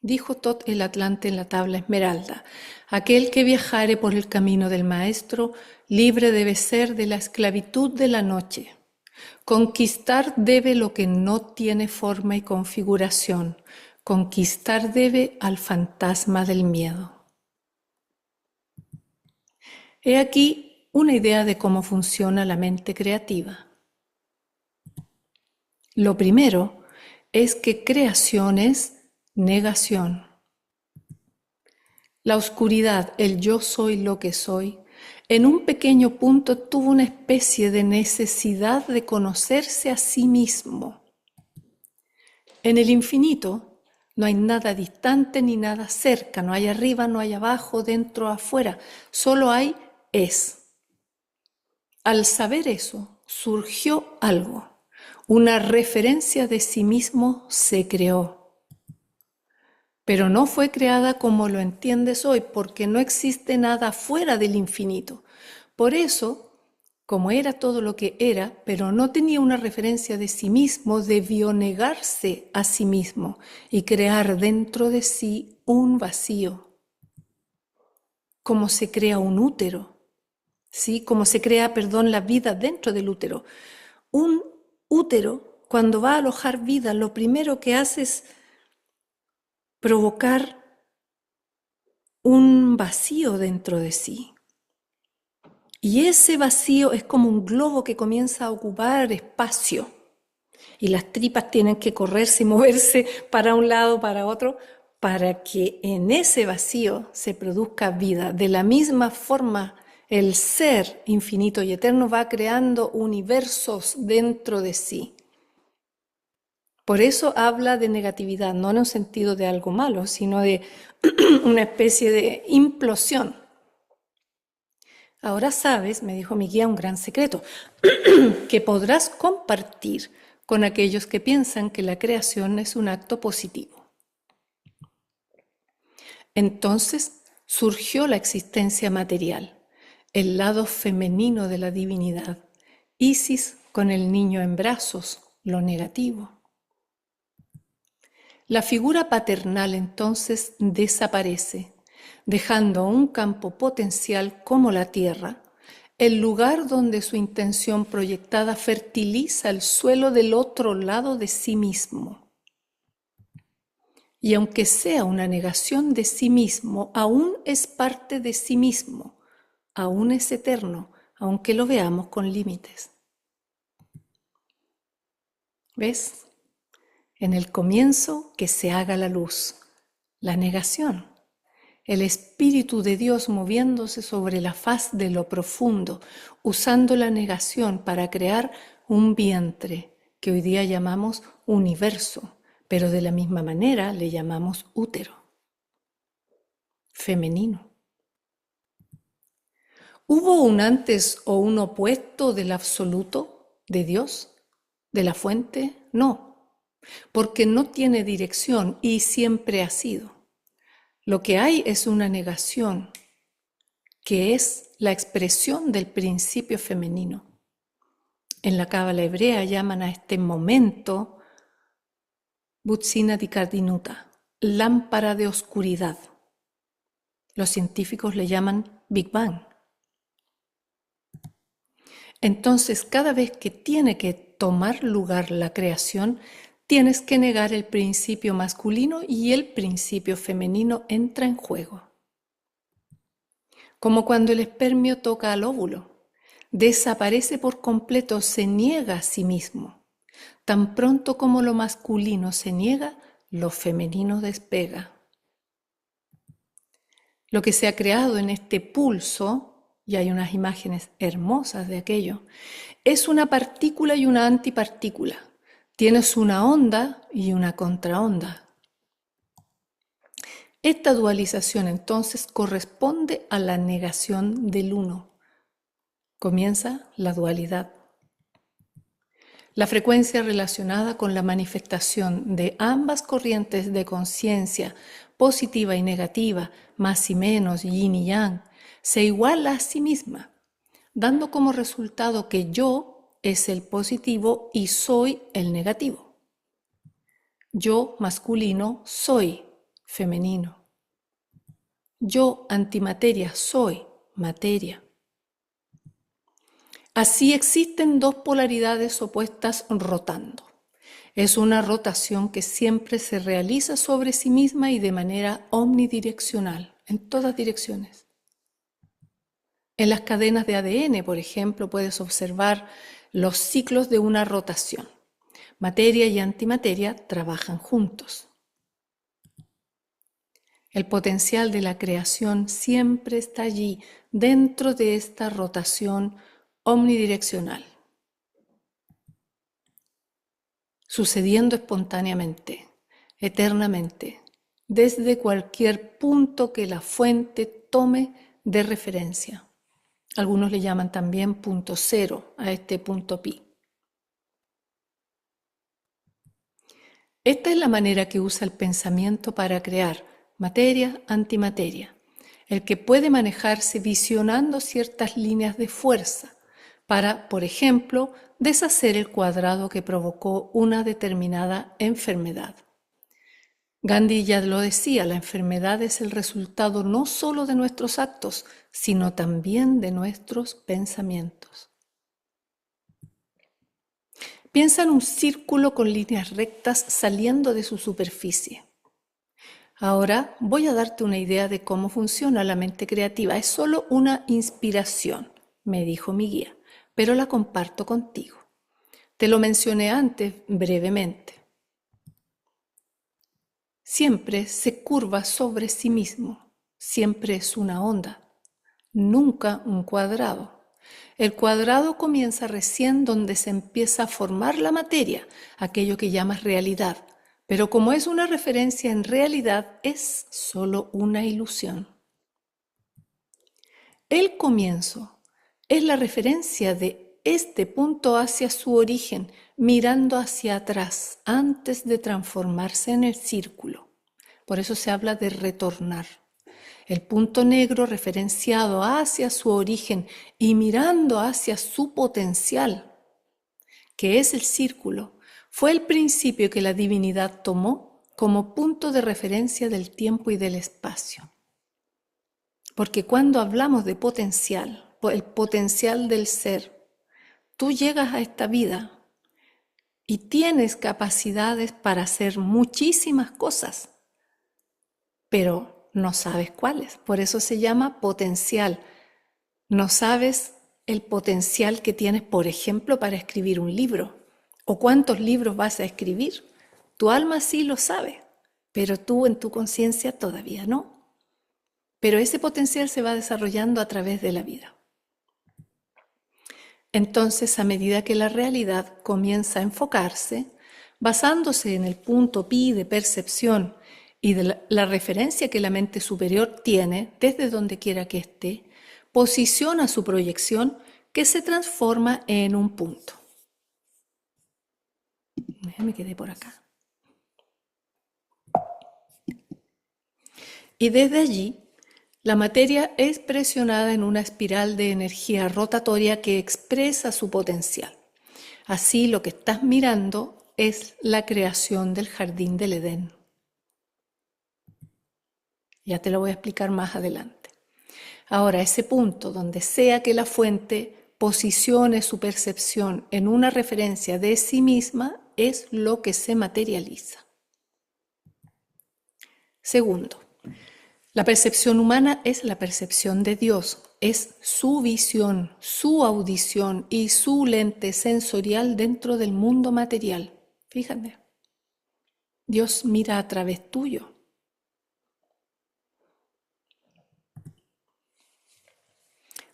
Dijo Thoth el Atlante en la tabla esmeralda, aquel que viajare por el camino del maestro, libre debe ser de la esclavitud de la noche. Conquistar debe lo que no tiene forma y configuración. Conquistar debe al fantasma del miedo. He aquí una idea de cómo funciona la mente creativa. Lo primero es que creación es negación. La oscuridad, el yo soy lo que soy, en un pequeño punto tuvo una especie de necesidad de conocerse a sí mismo. En el infinito no hay nada distante ni nada cerca, no hay arriba, no hay abajo, dentro, afuera, solo hay es. Al saber eso, surgió algo, una referencia de sí mismo se creó. Pero no fue creada como lo entiendes hoy, porque no existe nada fuera del infinito. Por eso, como era todo lo que era, pero no tenía una referencia de sí mismo, debió negarse a sí mismo y crear dentro de sí un vacío. Como se crea un útero, ¿sí? Como se crea, la vida dentro del útero. Un útero, cuando va a alojar vida, lo primero que hace es provocar un vacío dentro de sí. Y ese vacío es como un globo que comienza a ocupar espacio. Y las tripas tienen que correrse y moverse para un lado, para otro, para que en ese vacío se produzca vida. De la misma forma, el ser infinito y eterno va creando universos dentro de sí. Por eso habla de negatividad, no en un sentido de algo malo, sino de una especie de implosión. Ahora sabes, me dijo mi guía, un gran secreto, que podrás compartir con aquellos que piensan que la creación es un acto positivo. Entonces surgió la existencia material, el lado femenino de la divinidad, Isis con el niño en brazos, lo negativo. La figura paternal entonces desaparece, dejando un campo potencial como la tierra, el lugar donde su intención proyectada fertiliza el suelo del otro lado de sí mismo. Y aunque sea una negación de sí mismo, aún es parte de sí mismo, aún es eterno, aunque lo veamos con límites. ¿Ves? En el comienzo que se haga la luz, la negación, el Espíritu de Dios moviéndose sobre la faz de lo profundo, usando la negación para crear un vientre que hoy día llamamos universo, pero de la misma manera le llamamos útero, femenino. ¿Hubo un antes o un opuesto del absoluto, de Dios, de la fuente? No, porque no tiene dirección y siempre ha sido. Lo que hay es una negación, que es la expresión del principio femenino. En la Cábala hebrea llaman a este momento Butsina Dikardinuta, lámpara de oscuridad. Los científicos le llaman Big Bang. Entonces, cada vez que tiene que tomar lugar la creación, tienes que negar el principio masculino y el principio femenino entra en juego. Como cuando el espermio toca al óvulo, desaparece por completo, se niega a sí mismo. Tan pronto como lo masculino se niega, lo femenino despega. Lo que se ha creado en este pulso, y hay unas imágenes hermosas de aquello, es una partícula y una antipartícula. Tienes una onda y una contraonda. Esta dualización entonces corresponde a la negación del uno. Comienza la dualidad. La frecuencia relacionada con la manifestación de ambas corrientes de conciencia, positiva y negativa, más y menos, yin y yang, se iguala a sí misma, dando como resultado que yo es el positivo y soy el negativo. Yo masculino soy femenino. Yo antimateria soy materia. Así existen dos polaridades opuestas rotando. Es una rotación que siempre se realiza sobre sí misma y de manera omnidireccional, en todas direcciones. En las cadenas de ADN, por ejemplo, puedes observar los ciclos de una rotación. Materia y antimateria trabajan juntos. El potencial de la creación siempre está allí, dentro de esta rotación omnidireccional, sucediendo espontáneamente, eternamente, desde cualquier punto que la fuente tome de referencia. Algunos le llaman también punto cero a este punto pi. Esta es la manera que usa el pensamiento para crear materia, antimateria, el que puede manejarse visionando ciertas líneas de fuerza para, por ejemplo, deshacer el cuadrado que provocó una determinada enfermedad. Gandhi ya lo decía, la enfermedad es el resultado no solo de nuestros actos, sino también de nuestros pensamientos. Piensa en un círculo con líneas rectas saliendo de su superficie. Ahora voy a darte una idea de cómo funciona la mente creativa. Es solo una inspiración, me dijo mi guía, pero la comparto contigo. Te lo mencioné antes brevemente. Siempre se curva sobre sí mismo, siempre es una onda, nunca un cuadrado. El cuadrado comienza recién donde se empieza a formar la materia, aquello que llamas realidad, pero como es una referencia en realidad, es solo una ilusión. El comienzo es la referencia de este punto hacia su origen, mirando hacia atrás, antes de transformarse en el círculo. Por eso se habla de retornar. El punto negro referenciado hacia su origen y mirando hacia su potencial, que es el círculo, fue el principio que la divinidad tomó como punto de referencia del tiempo y del espacio. Porque cuando hablamos de potencial, el potencial del ser, tú llegas a esta vida y tienes capacidades para hacer muchísimas cosas, pero no sabes cuáles. Por eso se llama potencial. No sabes el potencial que tienes, por ejemplo, para escribir un libro o cuántos libros vas a escribir. Tu alma sí lo sabe, pero tú en tu conciencia todavía no. Pero ese potencial se va desarrollando a través de la vida. Entonces, a medida que la realidad comienza a enfocarse, basándose en el punto pi de percepción y de la referencia que la mente superior tiene desde donde quiera que esté, posiciona su proyección que se transforma en un punto. Me quedé por acá. Y desde allí, la materia es presionada en una espiral de energía rotatoria que expresa su potencial. Así, lo que estás mirando es la creación del jardín del Edén. Ya te lo voy a explicar más adelante. Ahora, ese punto, donde sea que la fuente posicione su percepción en una referencia de sí misma, es lo que se materializa. Segundo, la percepción humana es la percepción de Dios, es su visión, su audición y su lente sensorial dentro del mundo material. Fíjate, Dios mira a través tuyo.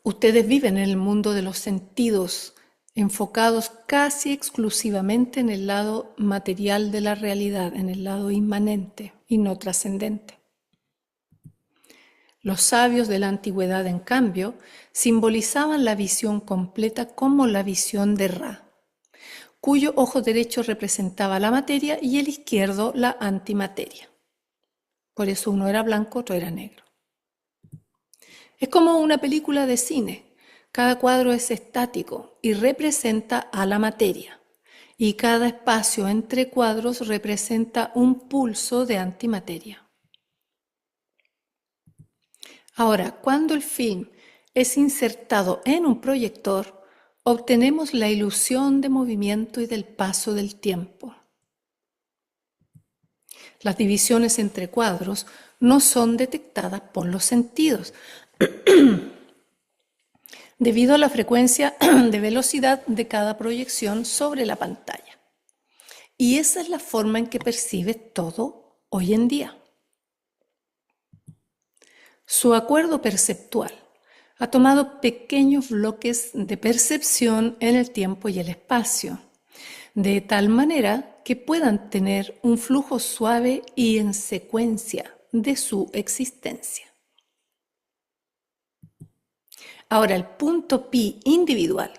Ustedes viven en el mundo de los sentidos, enfocados casi exclusivamente en el lado material de la realidad, en el lado inmanente y no trascendente. Los sabios de la antigüedad, en cambio, simbolizaban la visión completa como la visión de Ra, cuyo ojo derecho representaba la materia y el izquierdo la antimateria. Por eso uno era blanco, otro era negro. Es como una película de cine. Cada cuadro es estático y representa a la materia, y cada espacio entre cuadros representa un pulso de antimateria. Ahora, cuando el film es insertado en un proyector, obtenemos la ilusión de movimiento y del paso del tiempo. Las divisiones entre cuadros no son detectadas por los sentidos, debido a la frecuencia de velocidad de cada proyección sobre la pantalla. Y esa es la forma en que percibes todo hoy en día. Su acuerdo perceptual ha tomado pequeños bloques de percepción en el tiempo y el espacio, de tal manera que puedan tener un flujo suave y en secuencia de su existencia. Ahora, el punto pi individual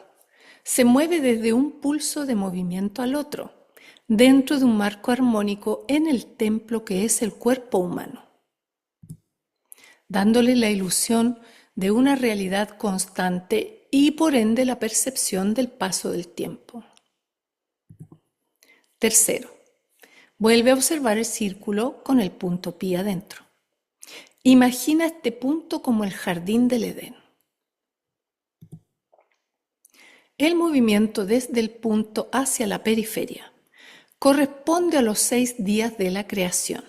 se mueve desde un pulso de movimiento al otro, dentro de un marco armónico en el templo que es el cuerpo humano, dándole la ilusión de una realidad constante y por ende la percepción del paso del tiempo. Tercero, vuelve a observar el círculo con el punto pi adentro. Imagina este punto como el jardín del Edén. El movimiento desde el punto hacia la periferia corresponde a los 6 días de la creación,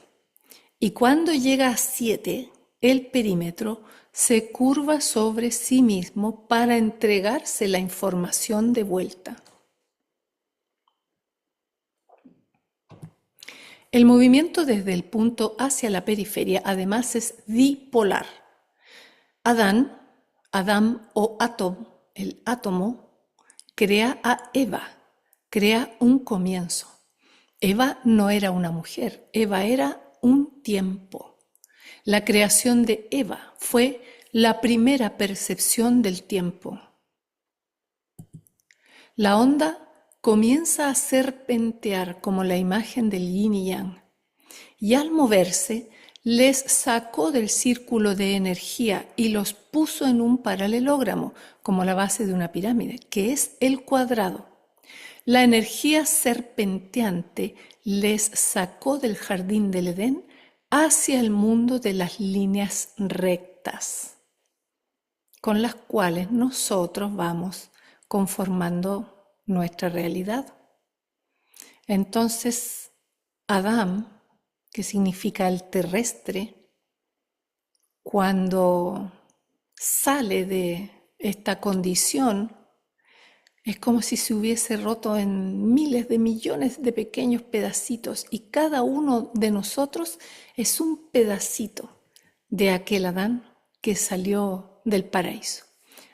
y cuando llega a 7, el perímetro se curva sobre sí mismo para entregarse la información de vuelta. El movimiento desde el punto hacia la periferia además es dipolar. Adán o el átomo, crea a Eva, crea un comienzo. Eva no era una mujer, Eva era un tiempo. La creación de Eva fue la primera percepción del tiempo. La onda comienza a serpentear como la imagen del yin y yang, y al moverse les sacó del círculo de energía y los puso en un paralelogramo, como la base de una pirámide, que es el cuadrado. La energía serpenteante les sacó del jardín del Edén hacia el mundo de las líneas rectas, con las cuales nosotros vamos conformando nuestra realidad. Entonces, Adán, que significa el terrestre, cuando sale de esta condición, es como si se hubiese roto en miles de millones de pequeños pedacitos y cada uno de nosotros es un pedacito de aquel Adán que salió del paraíso.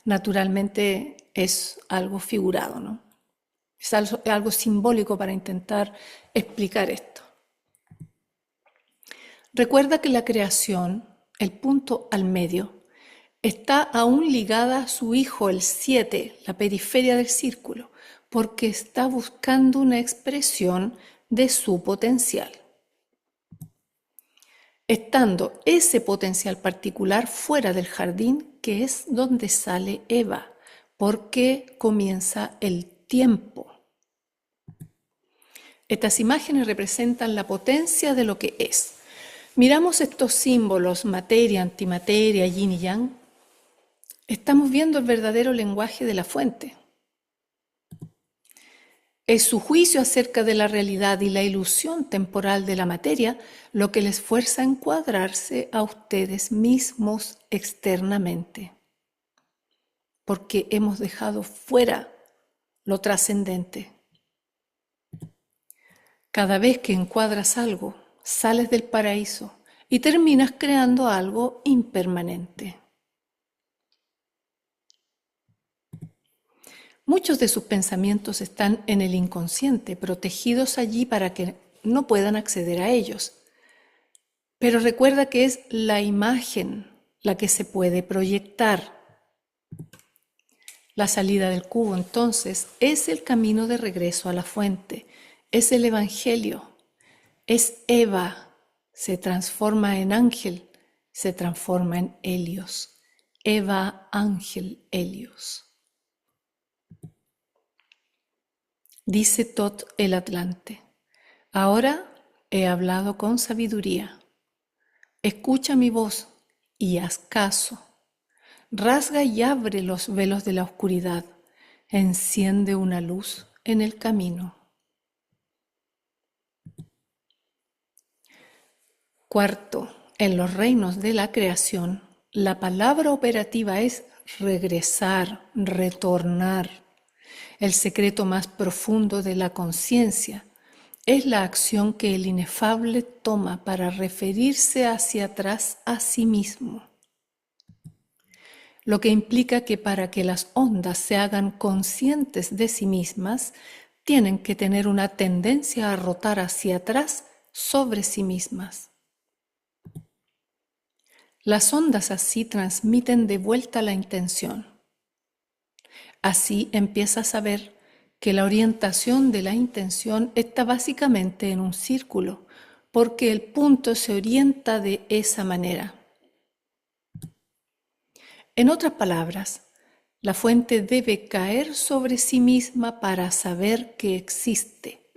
Naturalmente es algo figurado, ¿no? Es algo simbólico para intentar explicar esto. Recuerda que la creación, el punto al medio, está aún ligada a su hijo, el 7, la periferia del círculo, porque está buscando una expresión de su potencial. Estando ese potencial particular fuera del jardín, que es donde sale Eva, porque comienza el tiempo. Estas imágenes representan la potencia de lo que es. Miramos estos símbolos, materia, antimateria, yin y yang. Estamos viendo el verdadero lenguaje de la fuente. Es su juicio acerca de la realidad y la ilusión temporal de la materia lo que les fuerza a encuadrarse a ustedes mismos externamente, porque hemos dejado fuera lo trascendente. Cada vez que encuadras algo, sales del paraíso y terminas creando algo impermanente. Muchos de sus pensamientos están en el inconsciente, protegidos allí para que no puedan acceder a ellos. Pero recuerda que es la imagen la que se puede proyectar. La salida del cubo, entonces, es el camino de regreso a la fuente, es el Evangelio, es Eva, se transforma en ángel, se transforma en Helios. Eva, ángel, Helios. Dice Tot el Atlante, ahora he hablado con sabiduría. Escucha mi voz y haz caso. Rasga y abre los velos de la oscuridad. Enciende una luz en el camino. Cuarto, en los reinos de la creación, la palabra operativa es regresar, retornar. El secreto más profundo de la conciencia es la acción que el inefable toma para referirse hacia atrás a sí mismo. Lo que implica que para que las ondas se hagan conscientes de sí mismas, tienen que tener una tendencia a rotar hacia atrás sobre sí mismas. Las ondas así transmiten de vuelta la intención. Así empiezas a ver que la orientación de la intención está básicamente en un círculo, porque el punto se orienta de esa manera. En otras palabras, la fuente debe caer sobre sí misma para saber que existe.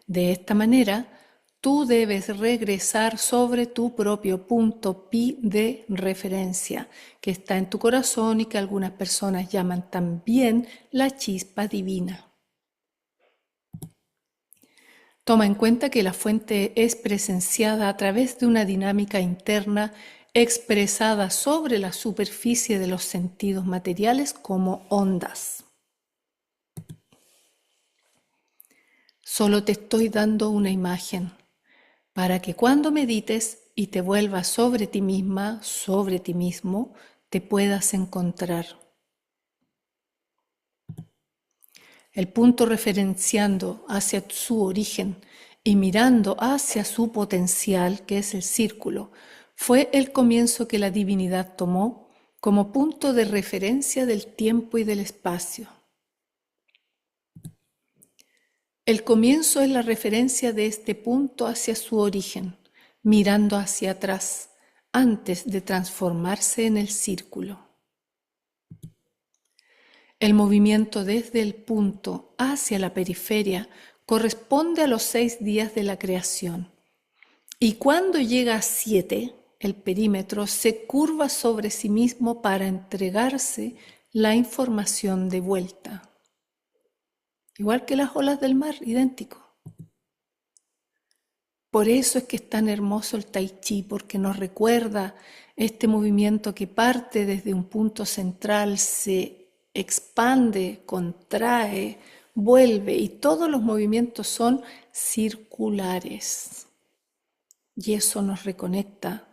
De esta manera, tú debes regresar sobre tu propio punto pi de referencia, que está en tu corazón y que algunas personas llaman también la chispa divina. Toma en cuenta que la fuente es presenciada a través de una dinámica interna expresada sobre la superficie de los sentidos materiales como ondas. Solo te estoy dando una imagen para que cuando medites y te vuelvas sobre ti misma, sobre ti mismo, te puedas encontrar. El punto referenciando hacia su origen y mirando hacia su potencial, que es el círculo, fue el comienzo que la divinidad tomó como punto de referencia del tiempo y del espacio. El comienzo es la referencia de este punto hacia su origen, mirando hacia atrás, antes de transformarse en el círculo. El movimiento desde el punto hacia la periferia corresponde a los 6 días de la creación. Y cuando llega a 7, el perímetro se curva sobre sí mismo para entregarse la información de vuelta. Igual que las olas del mar, idéntico. Por eso es que es tan hermoso el Tai Chi, porque nos recuerda este movimiento que parte desde un punto central, se expande, contrae, vuelve, y todos los movimientos son circulares. Y eso nos reconecta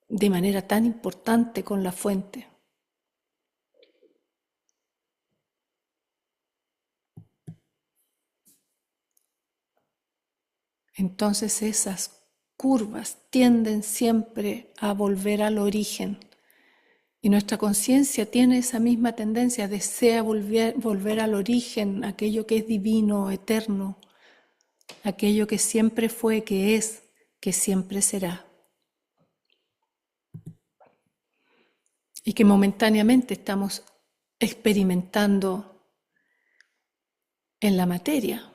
de manera tan importante con la fuente. Entonces esas curvas tienden siempre a volver al origen. Y nuestra conciencia tiene esa misma tendencia, desea volver al origen, aquello que es divino, eterno, aquello que siempre fue, que es, que siempre será. Y que momentáneamente estamos experimentando en la materia.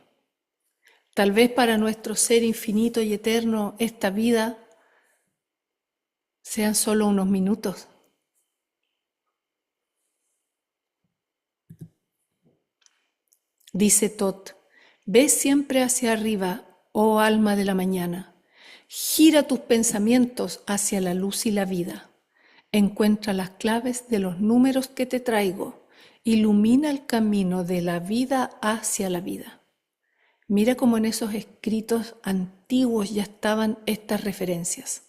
Tal vez para nuestro ser infinito y eterno esta vida sean solo unos minutos. Dice Tot, ve siempre hacia arriba, oh alma de la mañana. Gira tus pensamientos hacia la luz y la vida. Encuentra las claves de los números que te traigo. Ilumina el camino de la vida hacia la vida. Mira cómo en esos escritos antiguos ya estaban estas referencias.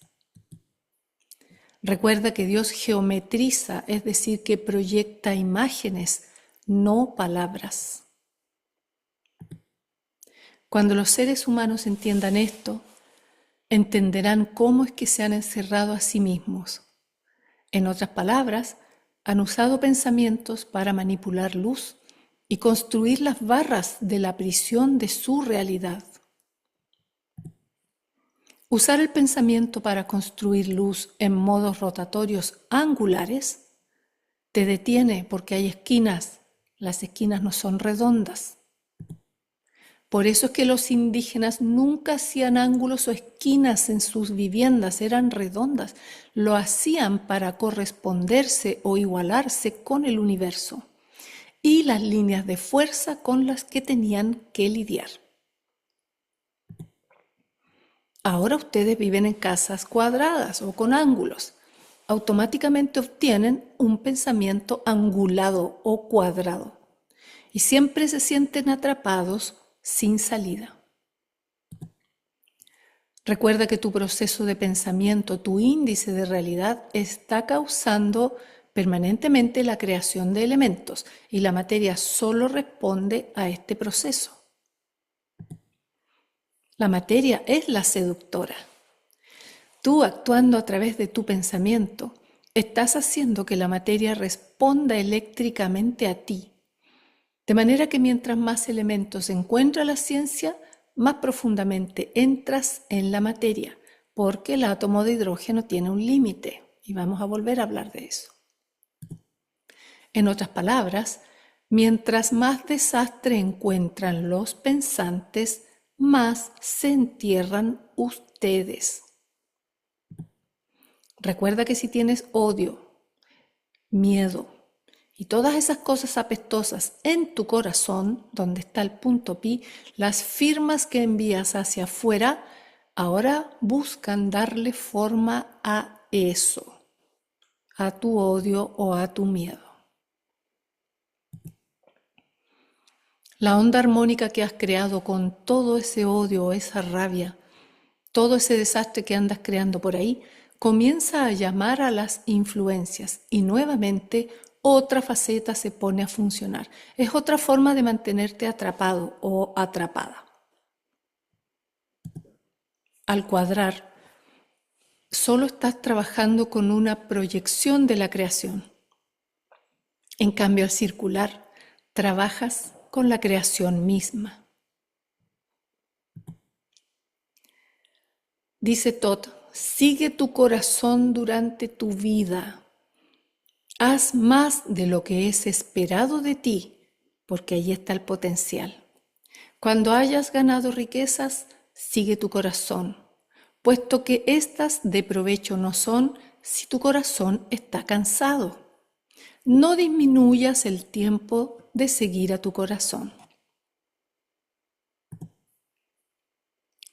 Recuerda que Dios geometriza, es decir, que proyecta imágenes, no palabras. Cuando los seres humanos entiendan esto, entenderán cómo es que se han encerrado a sí mismos. En otras palabras, han usado pensamientos para manipular luz y construir las barras de la prisión de su realidad. Usar el pensamiento para construir luz en modos rotatorios angulares te detiene porque hay esquinas. Las esquinas no son redondas. Por eso es que los indígenas nunca hacían ángulos o esquinas en sus viviendas, eran redondas. Lo hacían para corresponderse o igualarse con el universo y las líneas de fuerza con las que tenían que lidiar. Ahora ustedes viven en casas cuadradas o con ángulos. Automáticamente obtienen un pensamiento angulado o cuadrado y siempre se sienten atrapados sin salida. Recuerda que tu proceso de pensamiento, tu índice de realidad, está causando permanentemente la creación de elementos y la materia solo responde a este proceso. La materia es la seductora. Tú, actuando a través de tu pensamiento, estás haciendo que la materia responda eléctricamente a ti. De manera que mientras más elementos encuentra la ciencia, más profundamente entras en la materia, porque el átomo de hidrógeno tiene un límite, y vamos a volver a hablar de eso. En otras palabras, mientras más desastre encuentran los pensantes, más se entierran ustedes. Recuerda que si tienes odio, miedo y todas esas cosas apestosas en tu corazón, donde está el punto pi, las firmas que envías hacia afuera ahora buscan darle forma a eso, a tu odio o a tu miedo. La onda armónica que has creado con todo ese odio o esa rabia, todo ese desastre que andas creando por ahí, comienza a llamar a las influencias y nuevamente otra faceta se pone a funcionar. Es otra forma de mantenerte atrapado o atrapada. Al cuadrar, solo estás trabajando con una proyección de la creación. En cambio, al circular, trabajas con la creación misma. Dice Tot, sigue tu corazón durante tu vida. Haz más de lo que es esperado de ti, porque ahí está el potencial. Cuando hayas ganado riquezas, sigue tu corazón, puesto que éstas de provecho no son si tu corazón está cansado. No disminuyas el tiempo de seguir a tu corazón.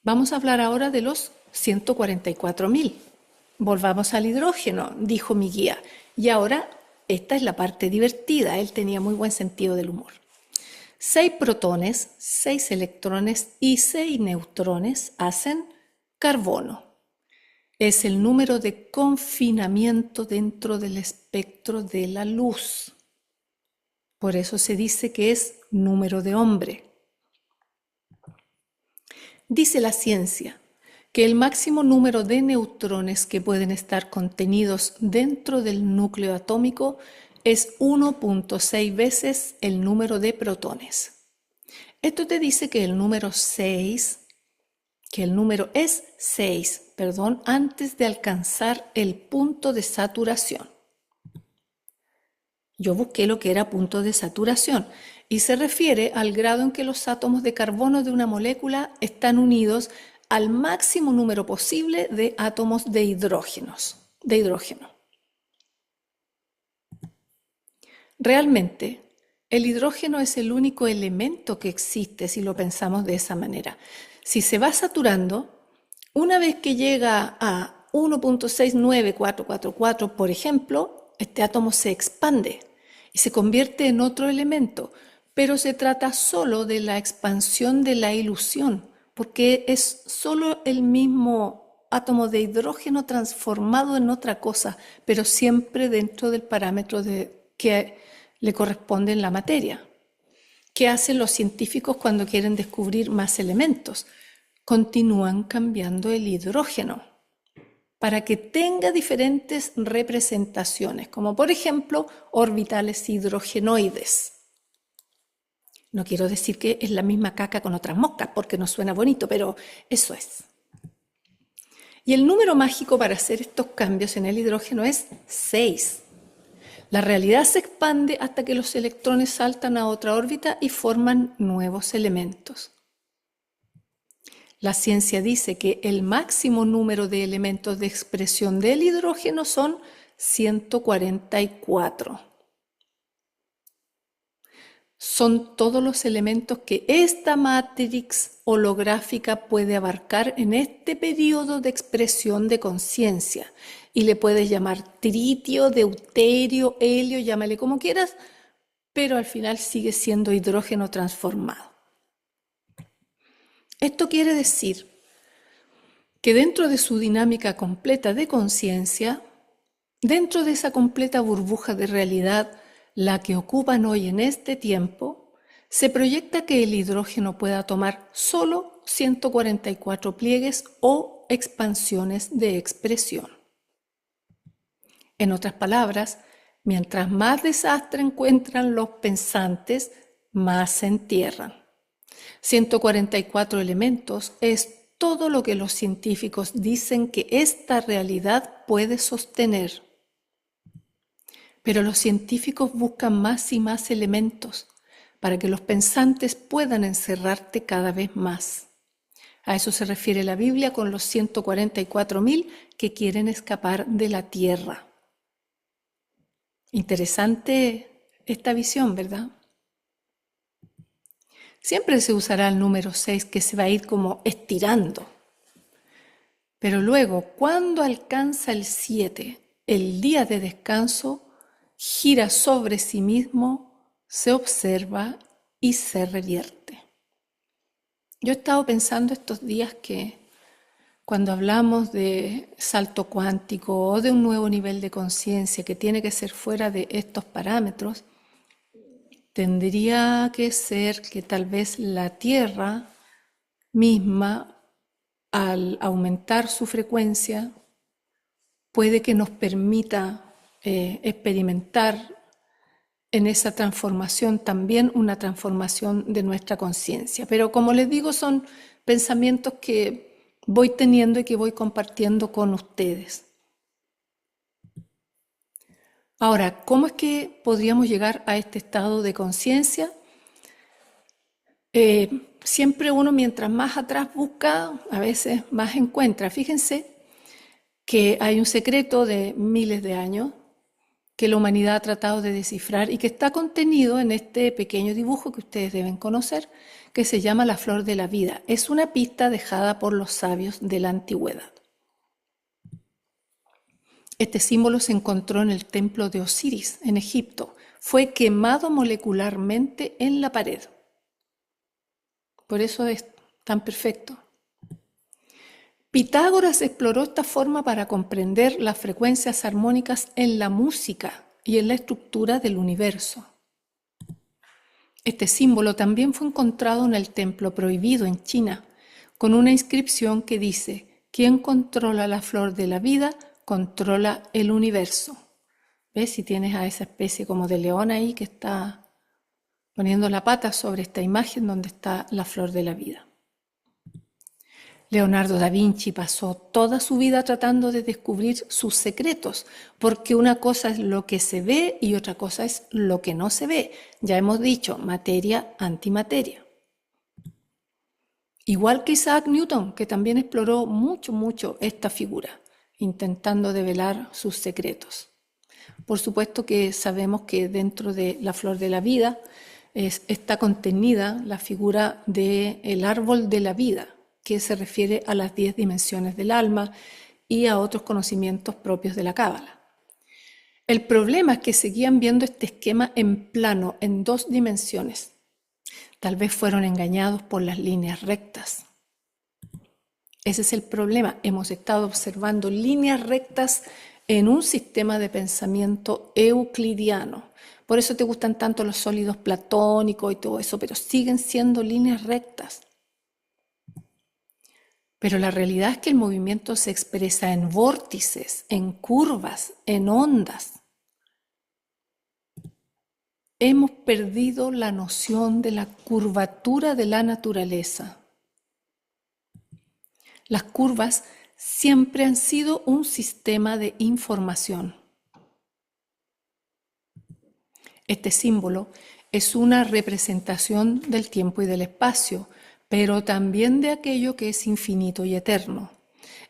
Vamos a hablar ahora de los 144.000. Volvamos al hidrógeno, dijo mi guía. Y ahora, esta es la parte divertida. Él tenía muy buen sentido del humor. 6 protones, 6 electrones y 6 neutrones hacen carbono. Es el número de confinamiento dentro del espectro de la luz. Por eso se dice que es número de hombre. Dice la ciencia que el máximo número de neutrones que pueden estar contenidos dentro del núcleo atómico es 1.6 veces el número de protones. Esto te dice que el número es 6, antes de alcanzar el punto de saturación. Yo busqué lo que era punto de saturación y se refiere al grado en que los átomos de carbono de una molécula están unidos al máximo número posible de átomos de hidrógeno. Realmente, el hidrógeno es el único elemento que existe si lo pensamos de esa manera. Si se va saturando, una vez que llega a 1.69444, por ejemplo, este átomo se expande y se convierte en otro elemento, pero se trata solo de la expansión de la ilusión, porque es solo el mismo átomo de hidrógeno transformado en otra cosa, pero siempre dentro del parámetro que le corresponde en la materia. ¿Qué hacen los científicos cuando quieren descubrir más elementos? Continúan cambiando el hidrógeno para que tenga diferentes representaciones, como por ejemplo orbitales hidrogenoides. No quiero decir que es la misma caca con otras moscas, porque no suena bonito, pero eso es. Y el número mágico para hacer estos cambios en el hidrógeno es 6. La realidad se expande hasta que los electrones saltan a otra órbita y forman nuevos elementos. La ciencia dice que el máximo número de elementos de expresión del hidrógeno son 144. Son todos los elementos que esta matrix holográfica puede abarcar en este periodo de expresión de conciencia. Y le puedes llamar tritio, deuterio, helio, llámale como quieras, pero al final sigue siendo hidrógeno transformado. Esto quiere decir que dentro de su dinámica completa de conciencia, dentro de esa completa burbuja de realidad, la que ocupan hoy en este tiempo, se proyecta que el hidrógeno pueda tomar solo 144 pliegues o expansiones de expresión. En otras palabras, mientras más desastre encuentran los pensantes, más se entierran. 144 elementos es todo lo que los científicos dicen que esta realidad puede sostener. Pero los científicos buscan más y más elementos para que los pensantes puedan encerrarte cada vez más. A eso se refiere la Biblia con los 144.000 que quieren escapar de la tierra. Interesante esta visión, ¿verdad? Siempre se usará el número 6 que se va a ir como estirando. Pero luego, cuando alcanza el 7, el día de descanso, gira sobre sí mismo, se observa y se revierte. Yo he estado pensando estos días que cuando hablamos de salto cuántico o de un nuevo nivel de conciencia que tiene que ser fuera de estos parámetros, tendría que ser que tal vez la Tierra misma, al aumentar su frecuencia, puede que nos permita experimentar en esa transformación también una transformación de nuestra conciencia. Pero como les digo, son pensamientos que voy teniendo y que voy compartiendo con ustedes. Ahora, ¿cómo es que podríamos llegar a este estado de conciencia? Siempre uno, mientras más atrás busca, a veces más encuentra. Fíjense que hay un secreto de miles de años que la humanidad ha tratado de descifrar y que está contenido en este pequeño dibujo que ustedes deben conocer, que se llama la flor de la vida. Es una pista dejada por los sabios de la antigüedad. Este símbolo se encontró en el templo de Osiris, en Egipto. Fue quemado molecularmente en la pared. Por eso es tan perfecto. Pitágoras exploró esta forma para comprender las frecuencias armónicas en la música y en la estructura del universo. Este símbolo también fue encontrado en el templo prohibido en China, con una inscripción que dice: quien controla la flor de la vida, controla el universo. ¿Ves? Si tienes a esa especie como de león ahí que está poniendo la pata sobre esta imagen donde está la flor de la vida. Leonardo da Vinci pasó toda su vida tratando de descubrir sus secretos, porque una cosa es lo que se ve y otra cosa es lo que no se ve. Ya hemos dicho, materia, antimateria. Igual que Isaac Newton, que también exploró mucho esta figura, intentando develar sus secretos. Por supuesto que sabemos que dentro de la flor de la vida está contenida la figura del árbol de la vida, que se refiere a las 10 dimensiones del alma y a otros conocimientos propios de la Cábala. El problema es que seguían viendo este esquema en plano, en 2 dimensiones. Tal vez fueron engañados por las líneas rectas. Ese es el problema. Hemos estado observando líneas rectas en un sistema de pensamiento euclidiano. Por eso te gustan tanto los sólidos platónicos y todo eso, pero siguen siendo líneas rectas. Pero la realidad es que el movimiento se expresa en vórtices, en curvas, en ondas. Hemos perdido la noción de la curvatura de la naturaleza. Las curvas siempre han sido un sistema de información. Este símbolo es una representación del tiempo y del espacio, pero también de aquello que es infinito y eterno.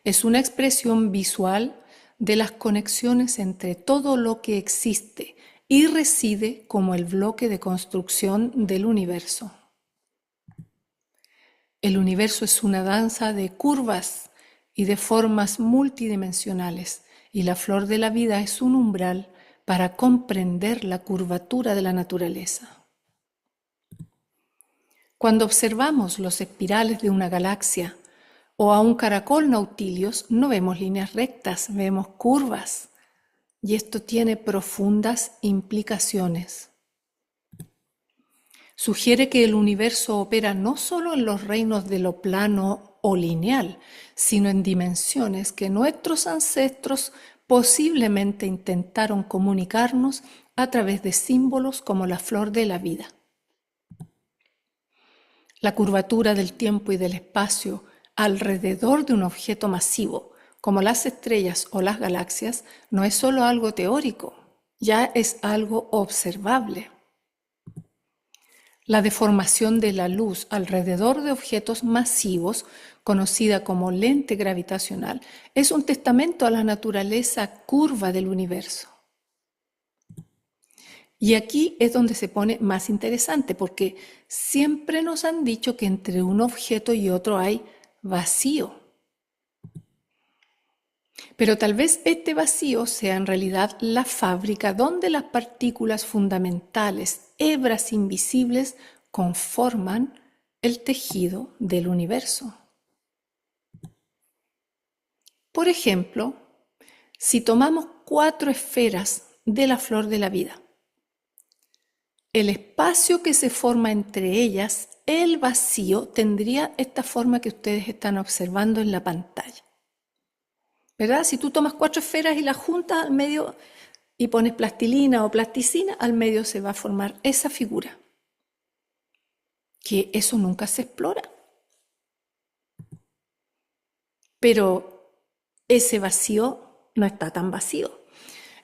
Es una expresión visual de las conexiones entre todo lo que existe y reside como el bloque de construcción del universo. El universo es una danza de curvas y de formas multidimensionales, y la flor de la vida es un umbral para comprender la curvatura de la naturaleza. Cuando observamos los espirales de una galaxia o a un caracol Nautilius, no vemos líneas rectas, vemos curvas, y esto tiene profundas implicaciones. Sugiere que el universo opera no solo en los reinos de lo plano o lineal, sino en dimensiones que nuestros ancestros posiblemente intentaron comunicarnos a través de símbolos como la flor de la vida. La curvatura del tiempo y del espacio alrededor de un objeto masivo, como las estrellas o las galaxias, no es solo algo teórico, ya es algo observable. La deformación de la luz alrededor de objetos masivos, conocida como lente gravitacional, es un testamento a la naturaleza curva del universo. Y aquí es donde se pone más interesante, porque siempre nos han dicho que entre un objeto y otro hay vacío. Pero tal vez este vacío sea en realidad la fábrica donde las partículas fundamentales, hebras invisibles, conforman el tejido del universo. Por ejemplo, si tomamos 4 esferas de la flor de la vida, el espacio que se forma entre ellas, el vacío, tendría esta forma que ustedes están observando en la pantalla. ¿Verdad? Si tú tomas 4 esferas y las juntas al medio y pones plastilina o plasticina, al medio se va a formar esa figura. Que eso nunca se explora. Pero ese vacío no está tan vacío.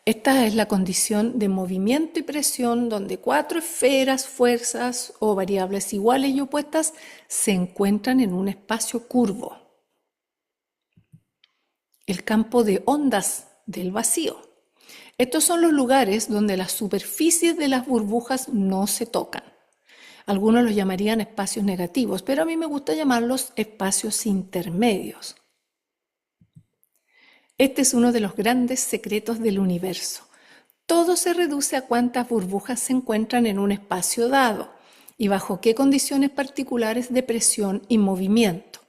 Esta es la condición de movimiento y presión donde 4 esferas, fuerzas o variables iguales y opuestas se encuentran en un espacio curvo. El campo de ondas del vacío. Estos son los lugares donde las superficies de las burbujas no se tocan. Algunos los llamarían espacios negativos, pero a mí me gusta llamarlos espacios intermedios. Este es uno de los grandes secretos del universo. Todo se reduce a cuántas burbujas se encuentran en un espacio dado y bajo qué condiciones particulares de presión y movimiento.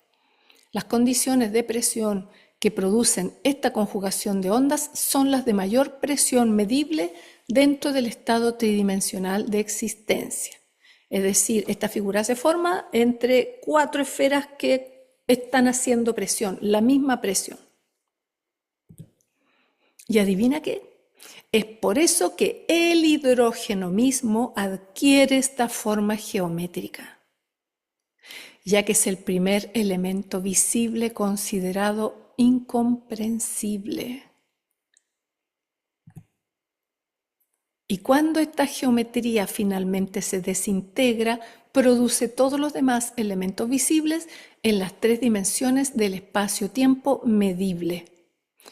Las condiciones de presión que producen esta conjugación de ondas son las de mayor presión medible dentro del estado tridimensional de existencia. Es decir, esta figura se forma entre 4 esferas que están haciendo presión, la misma presión. ¿Y adivina qué? Es por eso que el hidrógeno mismo adquiere esta forma geométrica, ya que es el primer elemento visible considerado incomprensible. Y cuando esta geometría finalmente se desintegra, produce todos los demás elementos visibles en las 3 dimensiones del espacio-tiempo medible.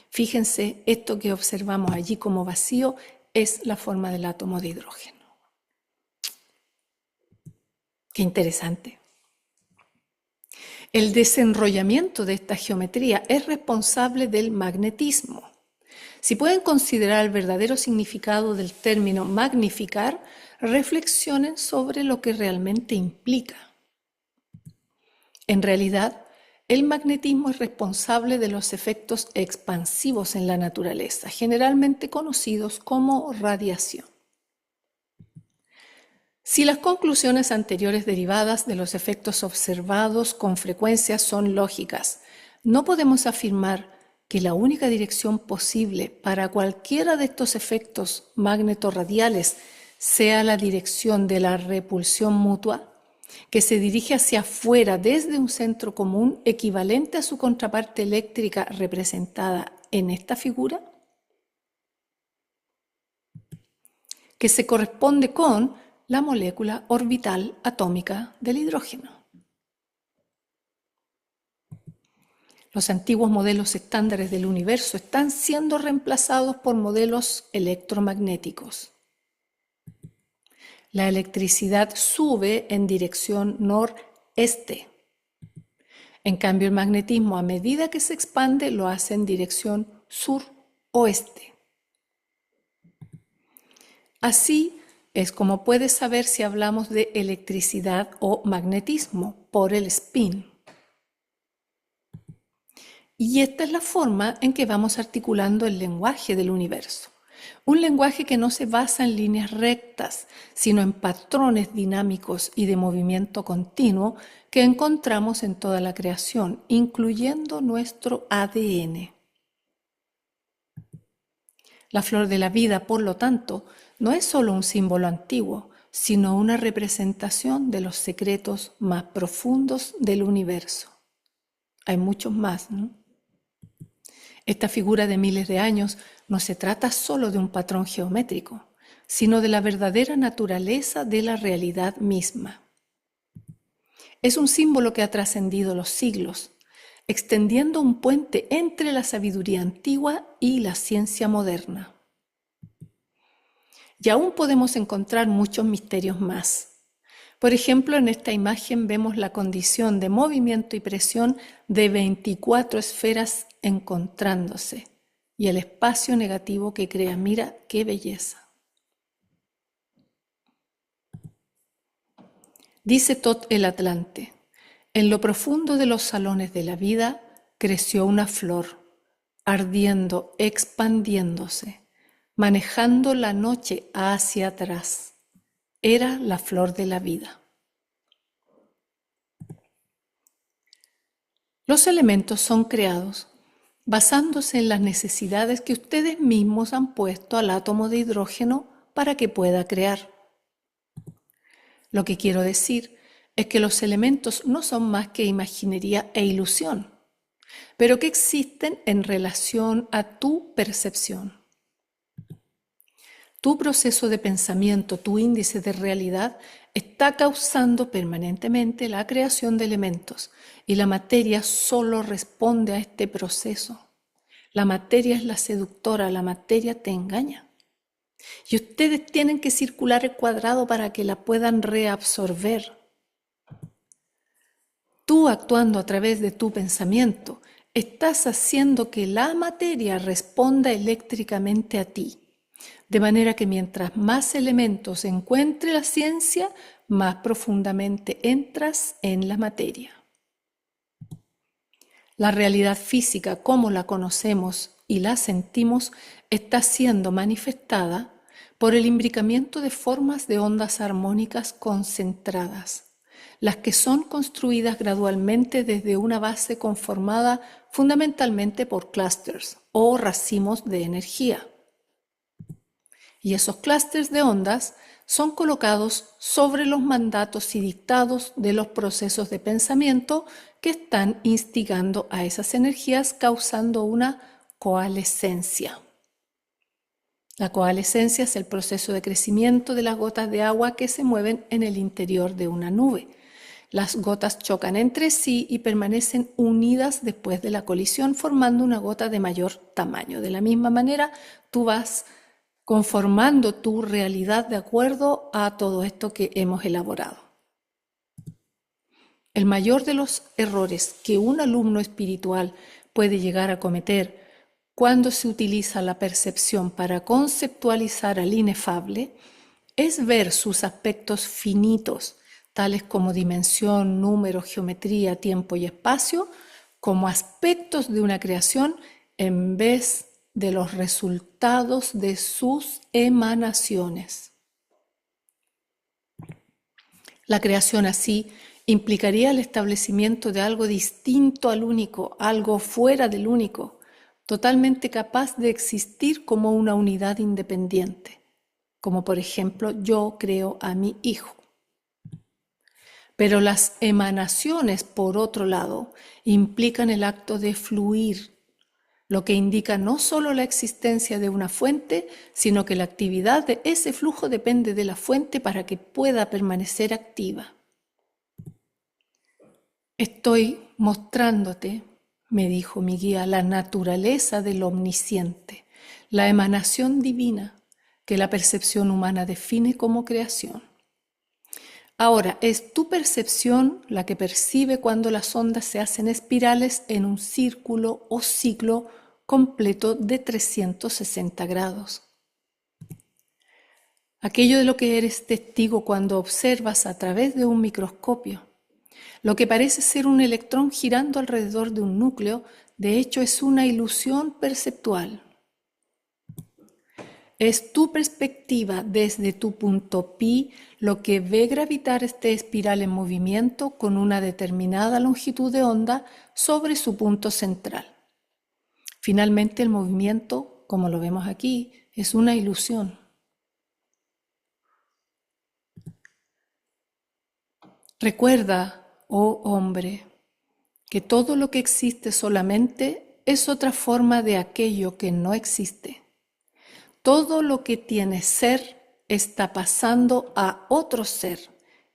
Fíjense, esto que observamos allí como vacío es la forma del átomo de hidrógeno. Qué interesante. El desenrollamiento de esta geometría es responsable del magnetismo. Si pueden considerar el verdadero significado del término magnificar, reflexionen sobre lo que realmente implica. En realidad, el magnetismo es responsable de los efectos expansivos en la naturaleza, generalmente conocidos como radiación. Si las conclusiones anteriores derivadas de los efectos observados con frecuencia son lógicas, no podemos afirmar que la única dirección posible para cualquiera de estos efectos magnetorradiales sea la dirección de la repulsión mutua, que se dirige hacia afuera desde un centro común equivalente a su contraparte eléctrica representada en esta figura, que se corresponde con la molécula orbital atómica del hidrógeno. Los antiguos modelos estándares del universo están siendo reemplazados por modelos electromagnéticos. La electricidad sube en dirección noreste. En cambio, el magnetismo, a medida que se expande, lo hace en dirección sur-oeste. Así es como puedes saber si hablamos de electricidad o magnetismo, por el spin. Y esta es la forma en que vamos articulando el lenguaje del universo. Un lenguaje que no se basa en líneas rectas, sino en patrones dinámicos y de movimiento continuo que encontramos en toda la creación, incluyendo nuestro ADN. La flor de la vida, por lo tanto, no es solo un símbolo antiguo, sino una representación de los secretos más profundos del universo. Hay muchos más, ¿no? Esta figura de miles de años no se trata solo de un patrón geométrico, sino de la verdadera naturaleza de la realidad misma. Es un símbolo que ha trascendido los siglos, extendiendo un puente entre la sabiduría antigua y la ciencia moderna. Y aún podemos encontrar muchos misterios más. Por ejemplo, en esta imagen vemos la condición de movimiento y presión de 24 esferas encontrándose y el espacio negativo que crea. Mira qué belleza. Dice Thoth el Atlante: en lo profundo de los salones de la vida creció una flor, ardiendo, expandiéndose, manejando la noche hacia atrás. Era la flor de la vida. Los elementos son creados basándose en las necesidades que ustedes mismos han puesto al átomo de hidrógeno para que pueda crear. Lo que quiero decir es que los elementos no son más que imaginería e ilusión, pero que existen en relación a tu percepción. Tu proceso de pensamiento, tu índice de realidad, está causando permanentemente la creación de elementos y la materia solo responde a este proceso. La materia es la seductora, la materia te engaña. Y ustedes tienen que circular el cuadrado para que la puedan reabsorber. Tú, actuando a través de tu pensamiento, estás haciendo que la materia responda eléctricamente a ti. De manera que mientras más elementos encuentre la ciencia, más profundamente entras en la materia. La realidad física como la conocemos y la sentimos está siendo manifestada por el imbricamiento de formas de ondas armónicas concentradas, las que son construidas gradualmente desde una base conformada fundamentalmente por clústeres o racimos de energía. Y esos clústeres de ondas son colocados sobre los mandatos y dictados de los procesos de pensamiento que están instigando a esas energías, causando una coalescencia. La coalescencia es el proceso de crecimiento de las gotas de agua que se mueven en el interior de una nube. Las gotas chocan entre sí y permanecen unidas después de la colisión, formando una gota de mayor tamaño. De la misma manera, tú vas conformando tu realidad de acuerdo a todo esto que hemos elaborado. El mayor de los errores que un alumno espiritual puede llegar a cometer cuando se utiliza la percepción para conceptualizar al inefable es ver sus aspectos finitos, tales como dimensión, número, geometría, tiempo y espacio, como aspectos de una creación en vez de los resultados de sus emanaciones. La creación así implicaría el establecimiento de algo distinto al único, algo fuera del único, totalmente capaz de existir como una unidad independiente, como por ejemplo yo creo a mi hijo. Pero las emanaciones, por otro lado, implican el acto de fluir, lo que indica no solo la existencia de una fuente, sino que la actividad de ese flujo depende de la fuente para que pueda permanecer activa. Estoy mostrándote, me dijo mi guía, la naturaleza del omnisciente, la emanación divina que la percepción humana define como creación. Ahora, es tu percepción la que percibe cuando las ondas se hacen espirales en un círculo o ciclo completo de 360 grados. Aquello de lo que eres testigo cuando observas a través de un microscopio, lo que parece ser un electrón girando alrededor de un núcleo, de hecho es una ilusión perceptual. Es tu perspectiva desde tu punto pi lo que ve gravitar este espiral en movimiento con una determinada longitud de onda sobre su punto central. Finalmente, el movimiento, como lo vemos aquí, es una ilusión. Recuerda, oh hombre, que todo lo que existe solamente es otra forma de aquello que no existe. Todo lo que tiene ser está pasando a otro ser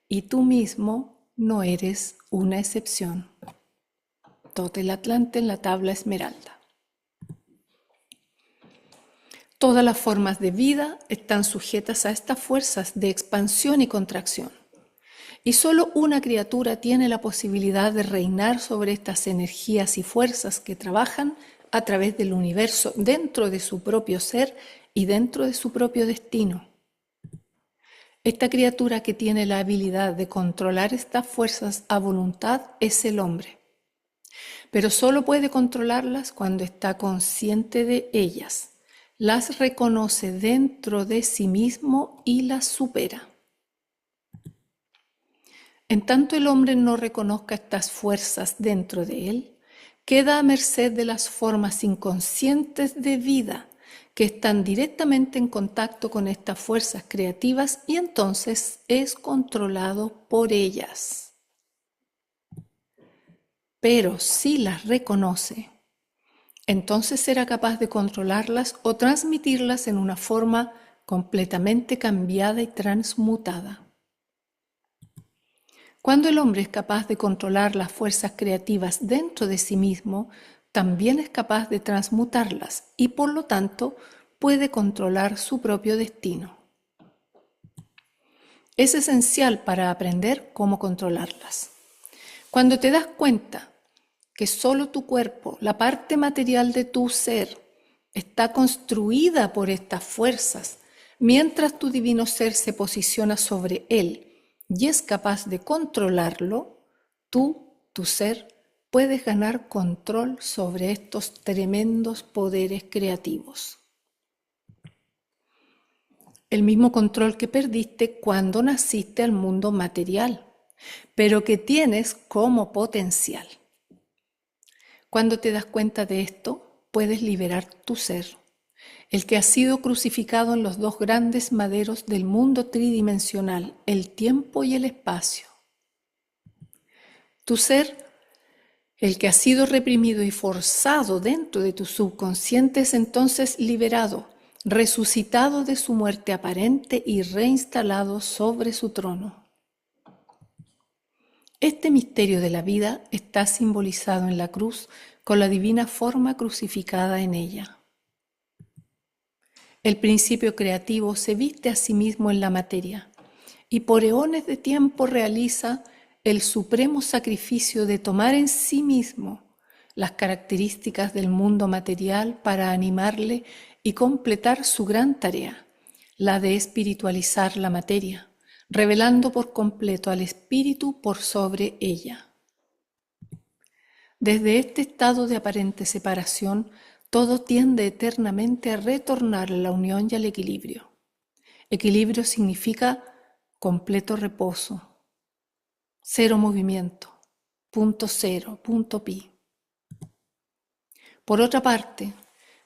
y tú mismo no eres una excepción. Totel Atlante en la tabla Esmeralda. Todas las formas de vida están sujetas a estas fuerzas de expansión y contracción. Y solo una criatura tiene la posibilidad de reinar sobre estas energías y fuerzas que trabajan a través del universo dentro de su propio ser y dentro de su propio destino. Esta criatura que tiene la habilidad de controlar estas fuerzas a voluntad es el hombre, pero solo puede controlarlas cuando está consciente de ellas, las reconoce dentro de sí mismo y las supera. En tanto el hombre no reconozca estas fuerzas dentro de él, queda a merced de las formas inconscientes de vida que están directamente en contacto con estas fuerzas creativas y entonces es controlado por ellas. Pero si las reconoce, entonces será capaz de controlarlas o transmitirlas en una forma completamente cambiada y transmutada. Cuando el hombre es capaz de controlar las fuerzas creativas dentro de sí mismo, también es capaz de transmutarlas y por lo tanto puede controlar su propio destino. Es esencial para aprender cómo controlarlas. Cuando te das cuenta que solo tu cuerpo, la parte material de tu ser, está construida por estas fuerzas, mientras tu divino ser se posiciona sobre él y es capaz de controlarlo, tu ser, puedes ganar control sobre estos tremendos poderes creativos. El mismo control que perdiste cuando naciste al mundo material, pero que tienes como potencial. Cuando te das cuenta de esto, puedes liberar tu ser, el que ha sido crucificado en los dos grandes maderos del mundo tridimensional, el tiempo y el espacio. Tu ser, el que ha sido reprimido y forzado dentro de tu subconsciente, es entonces liberado, resucitado de su muerte aparente y reinstalado sobre su trono. Este misterio de la vida está simbolizado en la cruz con la divina forma crucificada en ella. El principio creativo se viste a sí mismo en la materia y por eones de tiempo realiza el supremo sacrificio de tomar en sí mismo las características del mundo material para animarle y completar su gran tarea, la de espiritualizar la materia, revelando por completo al espíritu por sobre ella. Desde este estado de aparente separación, todo tiende eternamente a retornar a la unión y al equilibrio. Equilibrio significa completo reposo, cero movimiento, punto cero, punto pi. Por otra parte,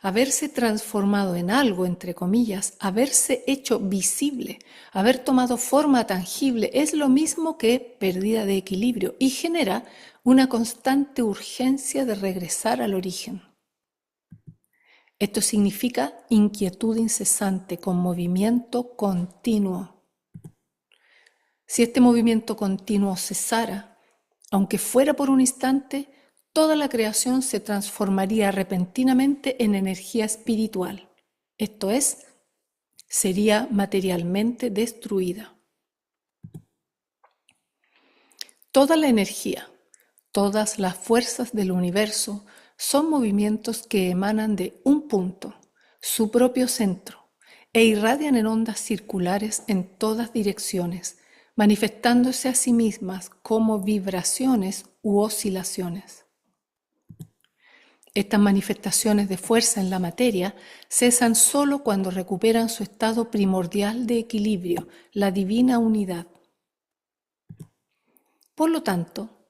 haberse transformado en algo, entre comillas, haberse hecho visible, haber tomado forma tangible, es lo mismo que pérdida de equilibrio y genera una constante urgencia de regresar al origen. Esto significa inquietud incesante con movimiento continuo. Si este movimiento continuo cesara, aunque fuera por un instante, toda la creación se transformaría repentinamente en energía espiritual. Esto es, sería materialmente destruida. Toda la energía, todas las fuerzas del universo son movimientos que emanan de un punto, su propio centro, e irradian en ondas circulares en todas direcciones, manifestándose a sí mismas como vibraciones u oscilaciones. Estas manifestaciones de fuerza en la materia cesan solo cuando recuperan su estado primordial de equilibrio, la divina unidad. Por lo tanto,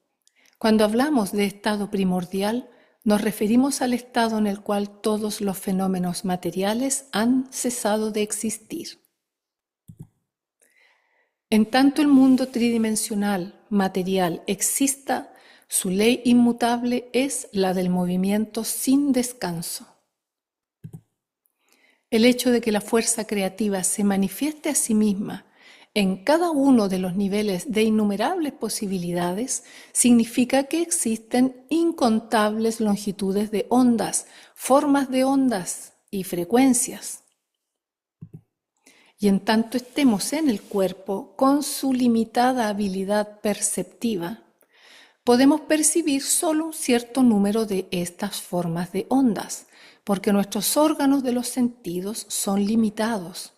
cuando hablamos de estado primordial, nos referimos al estado en el cual todos los fenómenos materiales han cesado de existir. En tanto el mundo tridimensional, material, exista, su ley inmutable es la del movimiento sin descanso. El hecho de que la fuerza creativa se manifieste a sí misma en cada uno de los niveles de innumerables posibilidades significa que existen incontables longitudes de ondas, formas de ondas y frecuencias. Y en tanto estemos en el cuerpo con su limitada habilidad perceptiva, podemos percibir solo un cierto número de estas formas de ondas, porque nuestros órganos de los sentidos son limitados.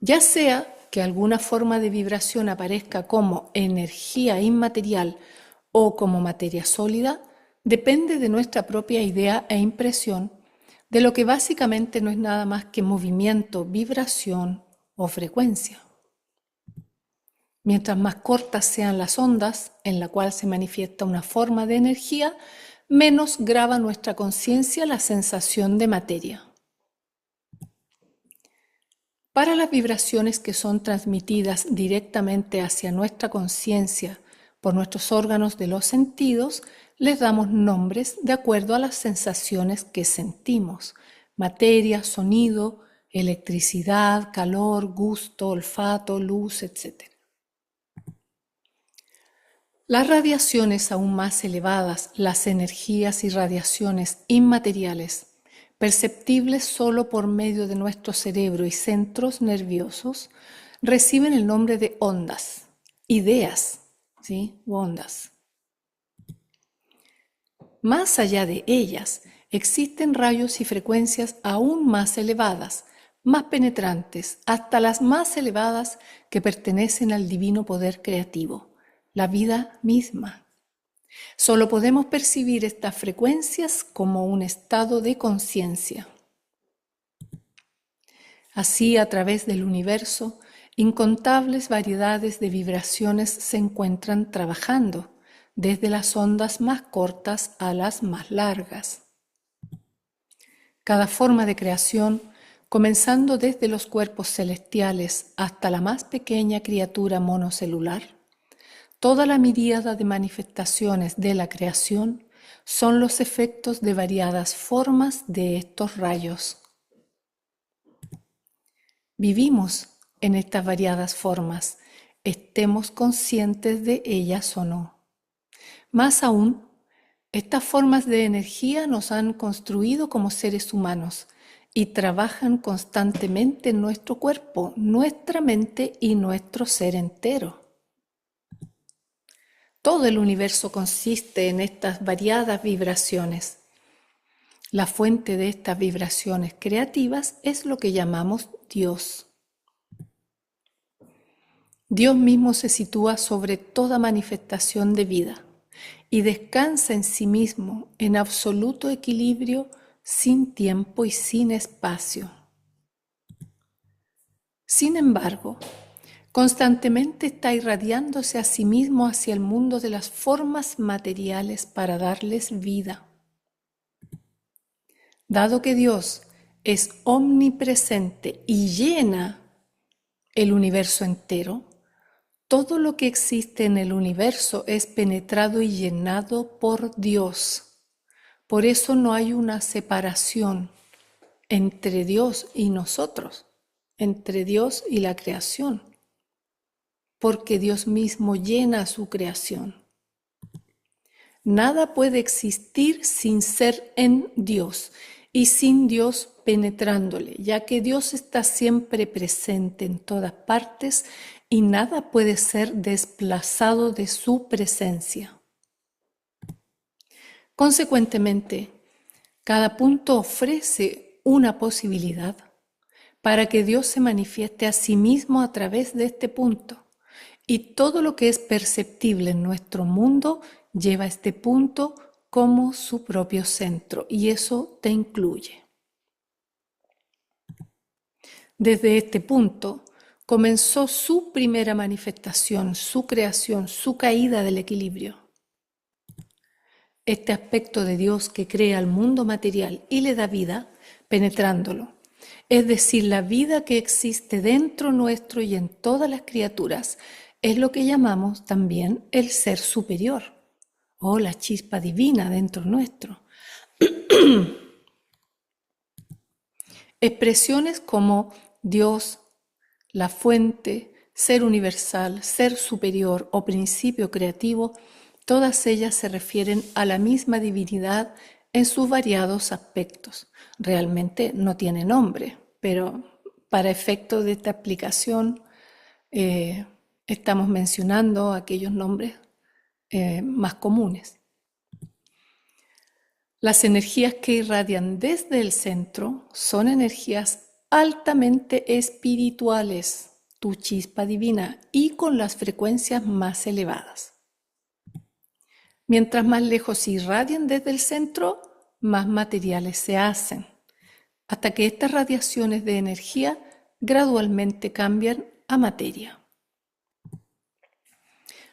Ya sea que alguna forma de vibración aparezca como energía inmaterial o como materia sólida, depende de nuestra propia idea e impresión de lo que básicamente no es nada más que movimiento, vibración o frecuencia. Mientras más cortas sean las ondas en la cual se manifiesta una forma de energía, menos graba nuestra conciencia la sensación de materia. Para las vibraciones que son transmitidas directamente hacia nuestra conciencia por nuestros órganos de los sentidos, les damos nombres de acuerdo a las sensaciones que sentimos: materia, sonido, electricidad, calor, gusto, olfato, luz, etc. Las radiaciones aún más elevadas, las energías y radiaciones inmateriales, perceptibles solo por medio de nuestro cerebro y centros nerviosos, reciben el nombre de ondas, ideas, ¿sí? Ondas. Más allá de ellas, existen rayos y frecuencias aún más elevadas, más penetrantes, hasta las más elevadas que pertenecen al divino poder creativo, la vida misma. Solo podemos percibir estas frecuencias como un estado de conciencia. Así, a través del universo, incontables variedades de vibraciones se encuentran trabajando, desde las ondas más cortas a las más largas. Cada forma de creación, comenzando desde los cuerpos celestiales hasta la más pequeña criatura monocelular, toda la miríada de manifestaciones de la creación son los efectos de variadas formas de estos rayos. Vivimos en estas variadas formas, estemos conscientes de ellas o no. Más aún, estas formas de energía nos han construido como seres humanos y trabajan constantemente en nuestro cuerpo, nuestra mente y nuestro ser entero. Todo el universo consiste en estas variadas vibraciones. La fuente de estas vibraciones creativas es lo que llamamos Dios. Dios mismo se sitúa sobre toda manifestación de vida y descansa en sí mismo en absoluto equilibrio, sin tiempo y sin espacio. Sin embargo, constantemente está irradiándose a sí mismo hacia el mundo de las formas materiales para darles vida. Dado que Dios es omnipresente y llena el universo entero, todo lo que existe en el universo es penetrado y llenado por Dios. Por eso no hay una separación entre Dios y nosotros, entre Dios y la creación, porque Dios mismo llena su creación. Nada puede existir sin ser en Dios y sin Dios penetrándole, ya que Dios está siempre presente en todas partes y nada puede ser desplazado de su presencia. Consecuentemente, cada punto ofrece una posibilidad para que Dios se manifieste a sí mismo a través de este punto, y todo lo que es perceptible en nuestro mundo lleva este punto como su propio centro, y eso te incluye. Desde este punto comenzó su primera manifestación, su creación, su caída del equilibrio. Este aspecto de Dios que crea el mundo material y le da vida, penetrándolo, es decir, la vida que existe dentro nuestro y en todas las criaturas, es lo que llamamos también el ser superior o la chispa divina dentro nuestro. Expresiones como Dios, la fuente, ser universal, ser superior o principio creativo, todas ellas se refieren a la misma divinidad en sus variados aspectos. Realmente no tiene nombre, pero para efectos de esta explicación estamos mencionando aquellos nombres más comunes. Las energías que irradian desde el centro son energías altamente espirituales, tu chispa divina, y con las frecuencias más elevadas. Mientras más lejos irradian desde el centro, más materiales se hacen, hasta que estas radiaciones de energía gradualmente cambian a materia.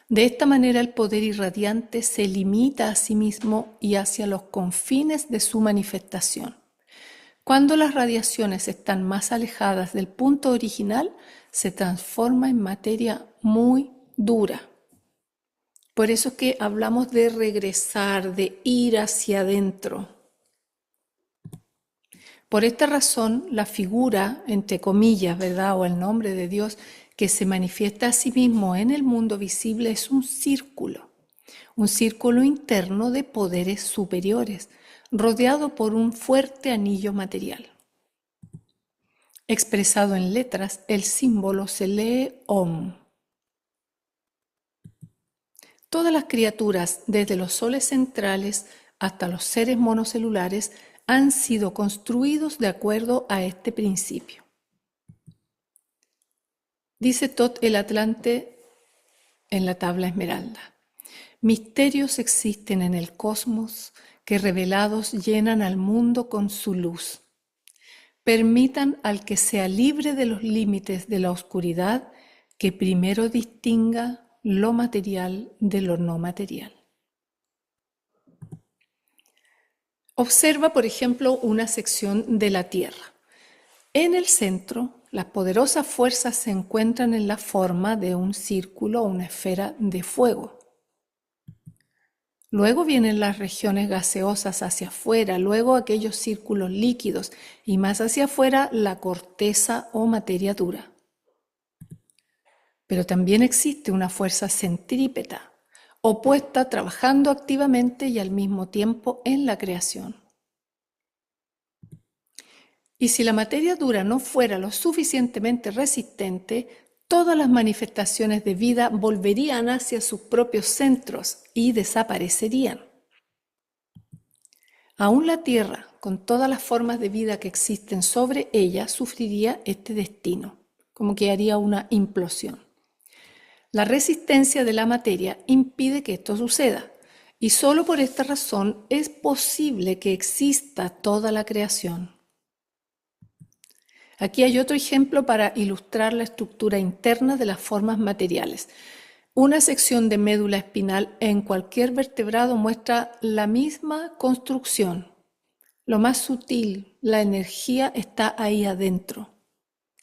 De esta manera el poder irradiante se limita a sí mismo y hacia los confines de su manifestación. Cuando las radiaciones están más alejadas del punto original, se transforma en materia muy dura. Por eso es que hablamos de regresar, de ir hacia adentro. Por esta razón, la figura, entre comillas, ¿verdad?, o el nombre de Dios, que se manifiesta a sí mismo en el mundo visible es un círculo interno de poderes superiores, rodeado por un fuerte anillo material. Expresado en letras, el símbolo se lee Om. Todas las criaturas, desde los soles centrales hasta los seres monocelulares, han sido construidos de acuerdo a este principio. Dice Thoth el Atlante en la tabla esmeralda: misterios existen en el cosmos que revelados llenan al mundo con su luz. Permitan al que sea libre de los límites de la oscuridad que primero distinga lo material de lo no material. Observa, por ejemplo, una sección de la Tierra. En el centro, las poderosas fuerzas se encuentran en la forma de un círculo o una esfera de fuego. Luego vienen las regiones gaseosas hacia afuera, luego aquellos círculos líquidos y más hacia afuera la corteza o materia dura. Pero también existe una fuerza centrípeta, opuesta, trabajando activamente y al mismo tiempo en la creación. Y si la materia dura no fuera lo suficientemente resistente, todas las manifestaciones de vida volverían hacia sus propios centros y desaparecerían. Aún la Tierra, con todas las formas de vida que existen sobre ella, sufriría este destino, como que haría una implosión. La resistencia de la materia impide que esto suceda, y solo por esta razón es posible que exista toda la creación. Aquí hay otro ejemplo para ilustrar la estructura interna de las formas materiales. Una sección de médula espinal en cualquier vertebrado muestra la misma construcción. Lo más sutil, la energía está ahí adentro,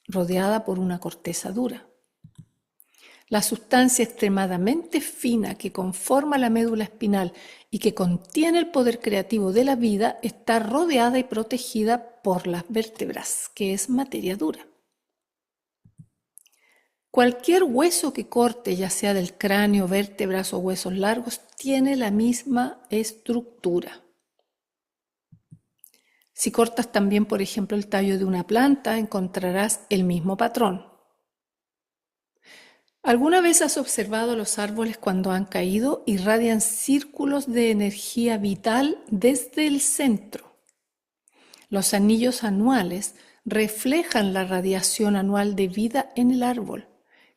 rodeada por una corteza dura. La sustancia extremadamente fina que conforma la médula espinal y que contiene el poder creativo de la vida está rodeada y protegida por las vértebras, que es materia dura. Cualquier hueso que corte, ya sea del cráneo, vértebras o huesos largos, tiene la misma estructura. Si cortas también, por ejemplo, el tallo de una planta, encontrarás el mismo patrón. ¿Alguna vez has observado los árboles cuando han caído? Irradian círculos de energía vital desde el centro. Los anillos anuales reflejan la radiación anual de vida en el árbol,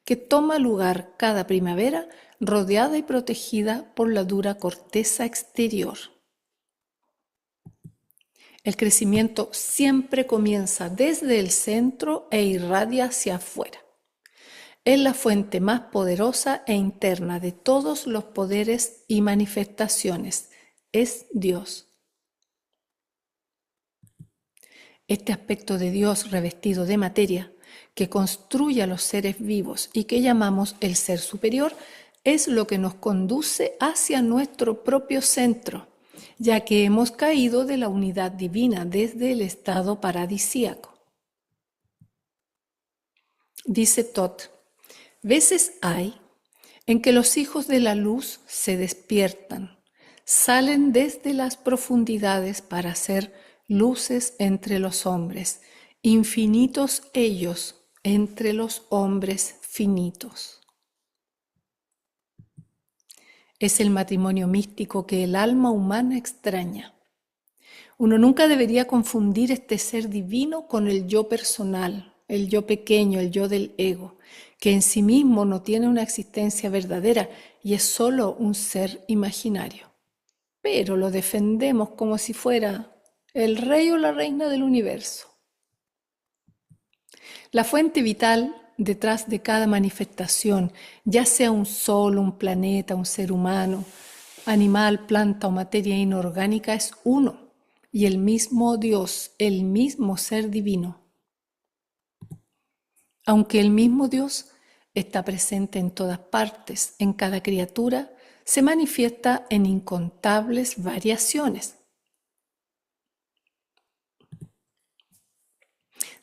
que toma lugar cada primavera rodeada y protegida por la dura corteza exterior. El crecimiento siempre comienza desde el centro e irradia hacia afuera. Es la fuente más poderosa e interna de todos los poderes y manifestaciones. Es Dios. Este aspecto de Dios revestido de materia, que construye a los seres vivos y que llamamos el ser superior, es lo que nos conduce hacia nuestro propio centro, ya que hemos caído de la unidad divina desde el estado paradisíaco. Dice Thoth: veces hay en que los hijos de la luz se despiertan, salen desde las profundidades para ser luces entre los hombres, infinitos ellos entre los hombres finitos. Es el matrimonio místico que el alma humana extraña. Uno nunca debería confundir este ser divino con el yo personal, el yo pequeño, el yo del ego, que en sí mismo no tiene una existencia verdadera y es solo un ser imaginario. Pero lo defendemos como si fuera el rey o la reina del universo. La fuente vital detrás de cada manifestación, ya sea un sol, un planeta, un ser humano, animal, planta o materia inorgánica, es uno y el mismo Dios, el mismo ser divino. Aunque el mismo Dios está presente en todas partes, en cada criatura, se manifiesta en incontables variaciones.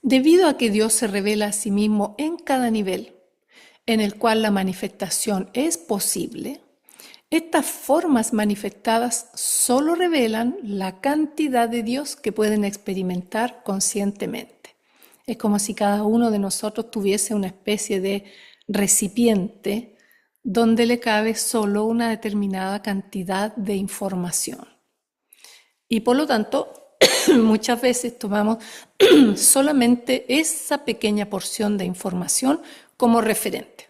Debido a que Dios se revela a sí mismo en cada nivel, en el cual la manifestación es posible, Estas formas manifestadas solo revelan la cantidad de Dios que pueden experimentar conscientemente. Es como si cada uno de nosotros tuviese una especie de recipiente donde le cabe solo una determinada cantidad de información. Y por lo tanto, muchas veces tomamos solamente esa pequeña porción de información como referente.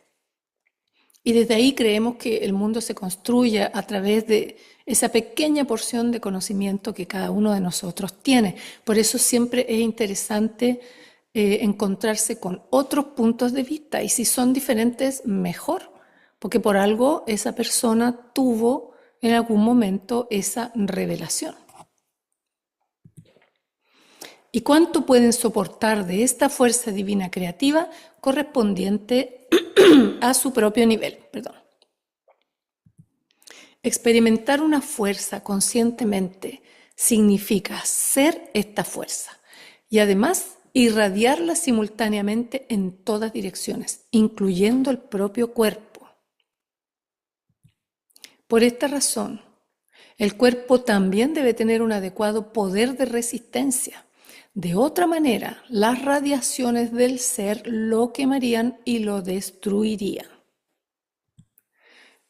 Y desde ahí creemos que el mundo se construye a través de esa pequeña porción de conocimiento que cada uno de nosotros tiene. Por eso siempre es interesante encontrarse con otros puntos de vista, y si son diferentes, mejor, porque por algo esa persona tuvo en algún momento esa revelación. ¿Y cuánto pueden soportar de esta fuerza divina creativa correspondiente a su propio nivel? Experimentar una fuerza conscientemente significa ser esta fuerza y además irradiarla simultáneamente en todas direcciones, incluyendo el propio cuerpo. Por esta razón, el cuerpo también debe tener un adecuado poder de resistencia. De otra manera, las radiaciones del ser lo quemarían y lo destruirían.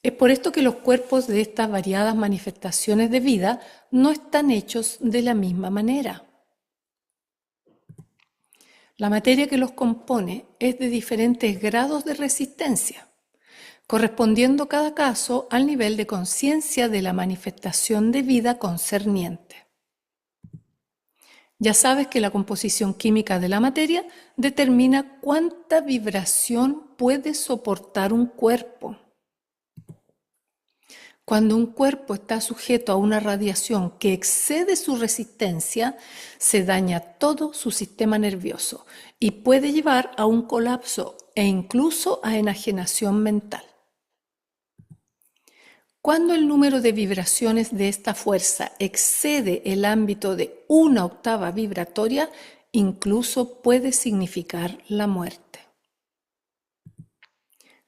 Es por esto que los cuerpos de estas variadas manifestaciones de vida no están hechos de la misma manera. La materia que los compone es de diferentes grados de resistencia, correspondiendo cada caso al nivel de conciencia de la manifestación de vida concerniente. Ya sabes que la composición química de la materia determina cuánta vibración puede soportar un cuerpo. Cuando un cuerpo está sujeto a una radiación que excede su resistencia, se daña todo su sistema nervioso y puede llevar a un colapso e incluso a enajenación mental. Cuando el número de vibraciones de esta fuerza excede el ámbito de una octava vibratoria, incluso puede significar la muerte.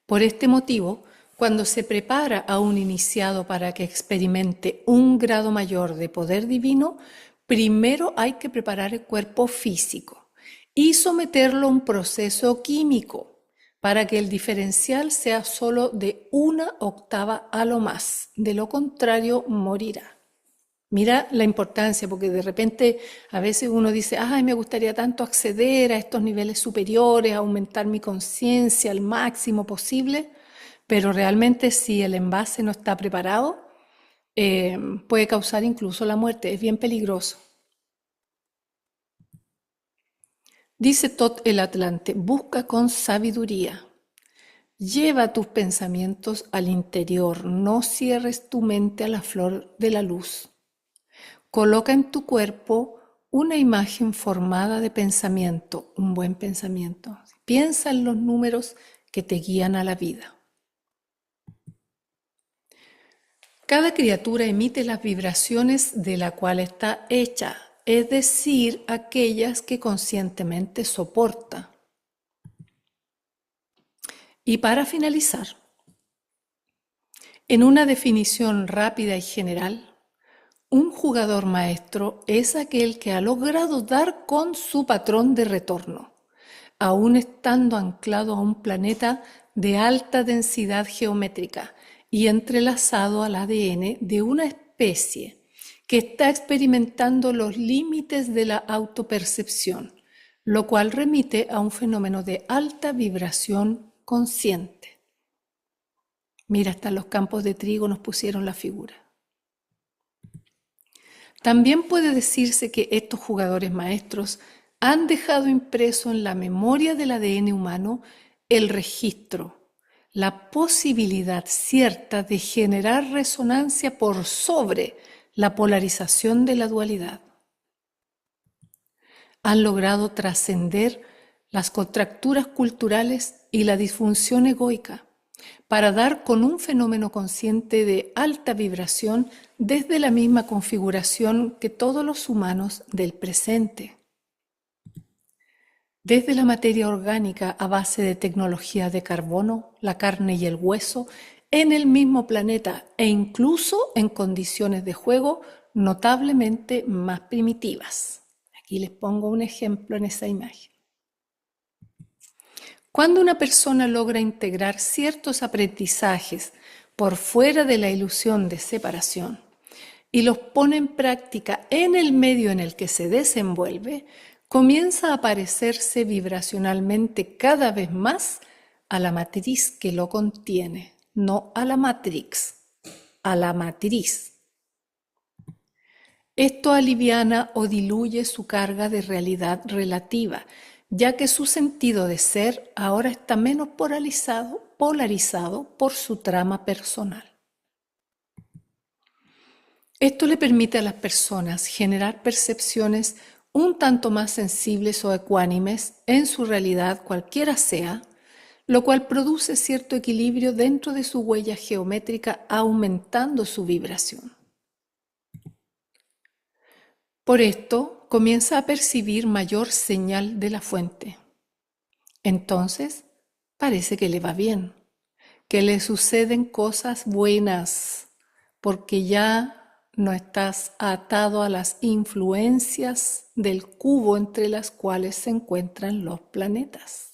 Por este motivo, cuando se prepara a un iniciado para que experimente un grado mayor de poder divino, primero hay que preparar el cuerpo físico y someterlo a un proceso químico para que el diferencial sea solo de una octava a lo más. De lo contrario, morirá. Mira la importancia, porque de repente a veces uno dice, ay, me gustaría tanto acceder a estos niveles superiores, aumentar mi conciencia al máximo posible, pero realmente si el envase no está preparado, puede causar incluso la muerte, es bien peligroso. Dice Thoth el Atlante, busca con sabiduría. Lleva tus pensamientos al interior, no cierres tu mente a la flor de la luz. Coloca en tu cuerpo una imagen formada de pensamiento, un buen pensamiento. Piensa en los números que te guían a la vida. Cada criatura emite las vibraciones de la cual está hecha, es decir, aquellas que conscientemente soporta. Y para finalizar, en una definición rápida y general, un jugador maestro es aquel que ha logrado dar con su patrón de retorno, aún estando anclado a un planeta de alta densidad geométrica y entrelazado al ADN de una especie que está experimentando los límites de la autopercepción, lo cual remite a un fenómeno de alta vibración consciente. Mira, hasta los campos de trigo nos pusieron la figura. También puede decirse que estos jugadores maestros han dejado impreso en la memoria del ADN humano el registro, la posibilidad cierta de generar resonancia por sobre la polarización de la dualidad. Han logrado trascender las contracturas culturales y la disfunción egoica para dar con un fenómeno consciente de alta vibración desde la misma configuración que todos los humanos del presente. Desde la materia orgánica a base de tecnología de carbono, la carne y el hueso, en el mismo planeta e incluso en condiciones de juego notablemente más primitivas. Aquí les pongo un ejemplo en esa imagen. Cuando una persona logra integrar ciertos aprendizajes por fuera de la ilusión de separación y los pone en práctica en el medio en el que se desenvuelve, comienza a parecerse vibracionalmente cada vez más a la matriz que lo contiene, no a la matrix, a la matriz. Esto aliviana o diluye su carga de realidad relativa, ya que su sentido de ser ahora está menos polarizado por su trama personal. Esto le permite a las personas generar percepciones un tanto más sensibles o ecuánimes en su realidad cualquiera sea, lo cual produce cierto equilibrio dentro de su huella geométrica, aumentando su vibración. Por esto, comienza a percibir mayor señal de la fuente. Entonces, parece que le va bien, que le suceden cosas buenas, porque ya no estás atado a las influencias del cubo entre las cuales se encuentran los planetas.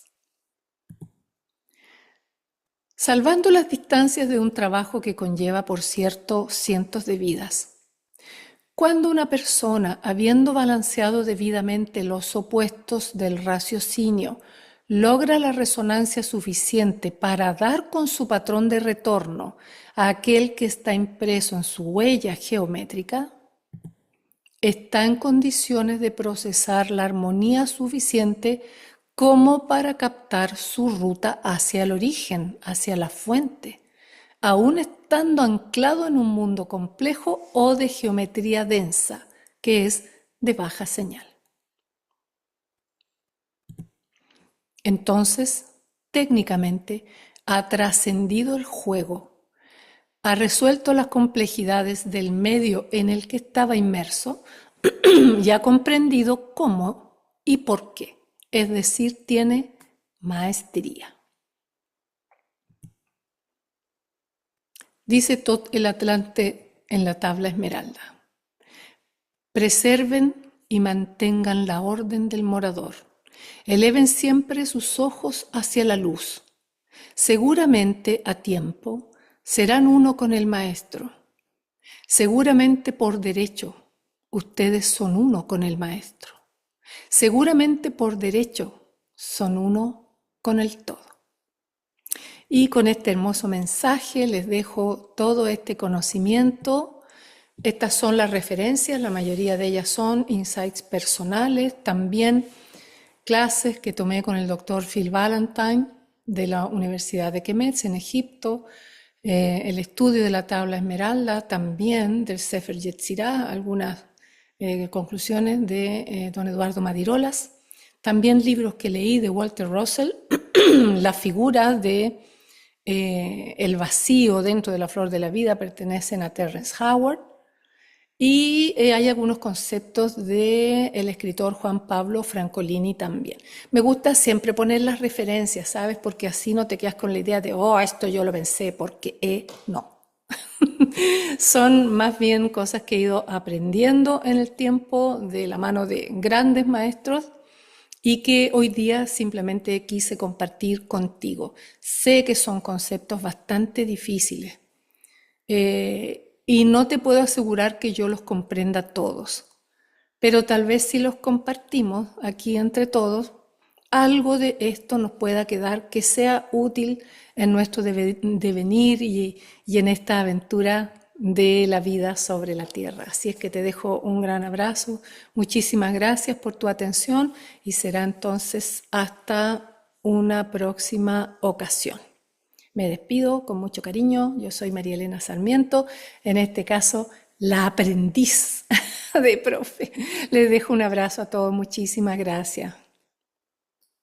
Salvando las distancias de un trabajo que conlleva, por cierto, cientos de vidas. Cuando una persona, habiendo balanceado debidamente los opuestos del raciocinio, logra la resonancia suficiente para dar con su patrón de retorno a aquel que está impreso en su huella geométrica, está en condiciones de procesar la armonía suficiente como para captar su ruta hacia el origen, hacia la fuente, aún estando anclado en un mundo complejo o de geometría densa, que es de baja señal. Entonces, técnicamente, ha trascendido el juego, ha resuelto las complejidades del medio en el que estaba inmerso y ha comprendido cómo y por qué, es decir, tiene maestría. Dice Tot el Atlante en la tabla esmeralda: preserven y mantengan la orden del morador. Eleven siempre sus ojos hacia la luz. Seguramente a tiempo serán uno con el Maestro. Seguramente por derecho ustedes son uno con el Maestro. Seguramente por derecho son uno con el todo. Y con este hermoso mensaje les dejo todo este conocimiento. Estas son las referencias, la mayoría de ellas son insights personales, también clases que tomé con el doctor Phil Valentine de la Universidad de Kemetz en Egipto, el estudio de la tabla esmeralda, también del Sefer Yetzirah, algunas conclusiones de don Eduardo Madirolas, también libros que leí de Walter Russell, la figura de el vacío dentro de la flor de la vida pertenecen a Terrence Howard, y hay algunos conceptos del escritor Juan Pablo Francolini también. Me gusta siempre poner las referencias, ¿sabes? Porque así no te quedas con la idea de, oh, esto yo lo pensé, porque no. Son más bien cosas que he ido aprendiendo en el tiempo de la mano de grandes maestros y que hoy día simplemente quise compartir contigo. Sé que son conceptos bastante difíciles. Y no te puedo asegurar que yo los comprenda todos, pero tal vez si los compartimos aquí entre todos, algo de esto nos pueda quedar que sea útil en nuestro devenir y en esta aventura de la vida sobre la tierra. Así es que te dejo un gran abrazo, muchísimas gracias por tu atención y será entonces hasta una próxima ocasión. Me despido con mucho cariño, yo soy María Elena Sarmiento, en este caso la aprendiz de profe. Les dejo un abrazo a todos, muchísimas gracias.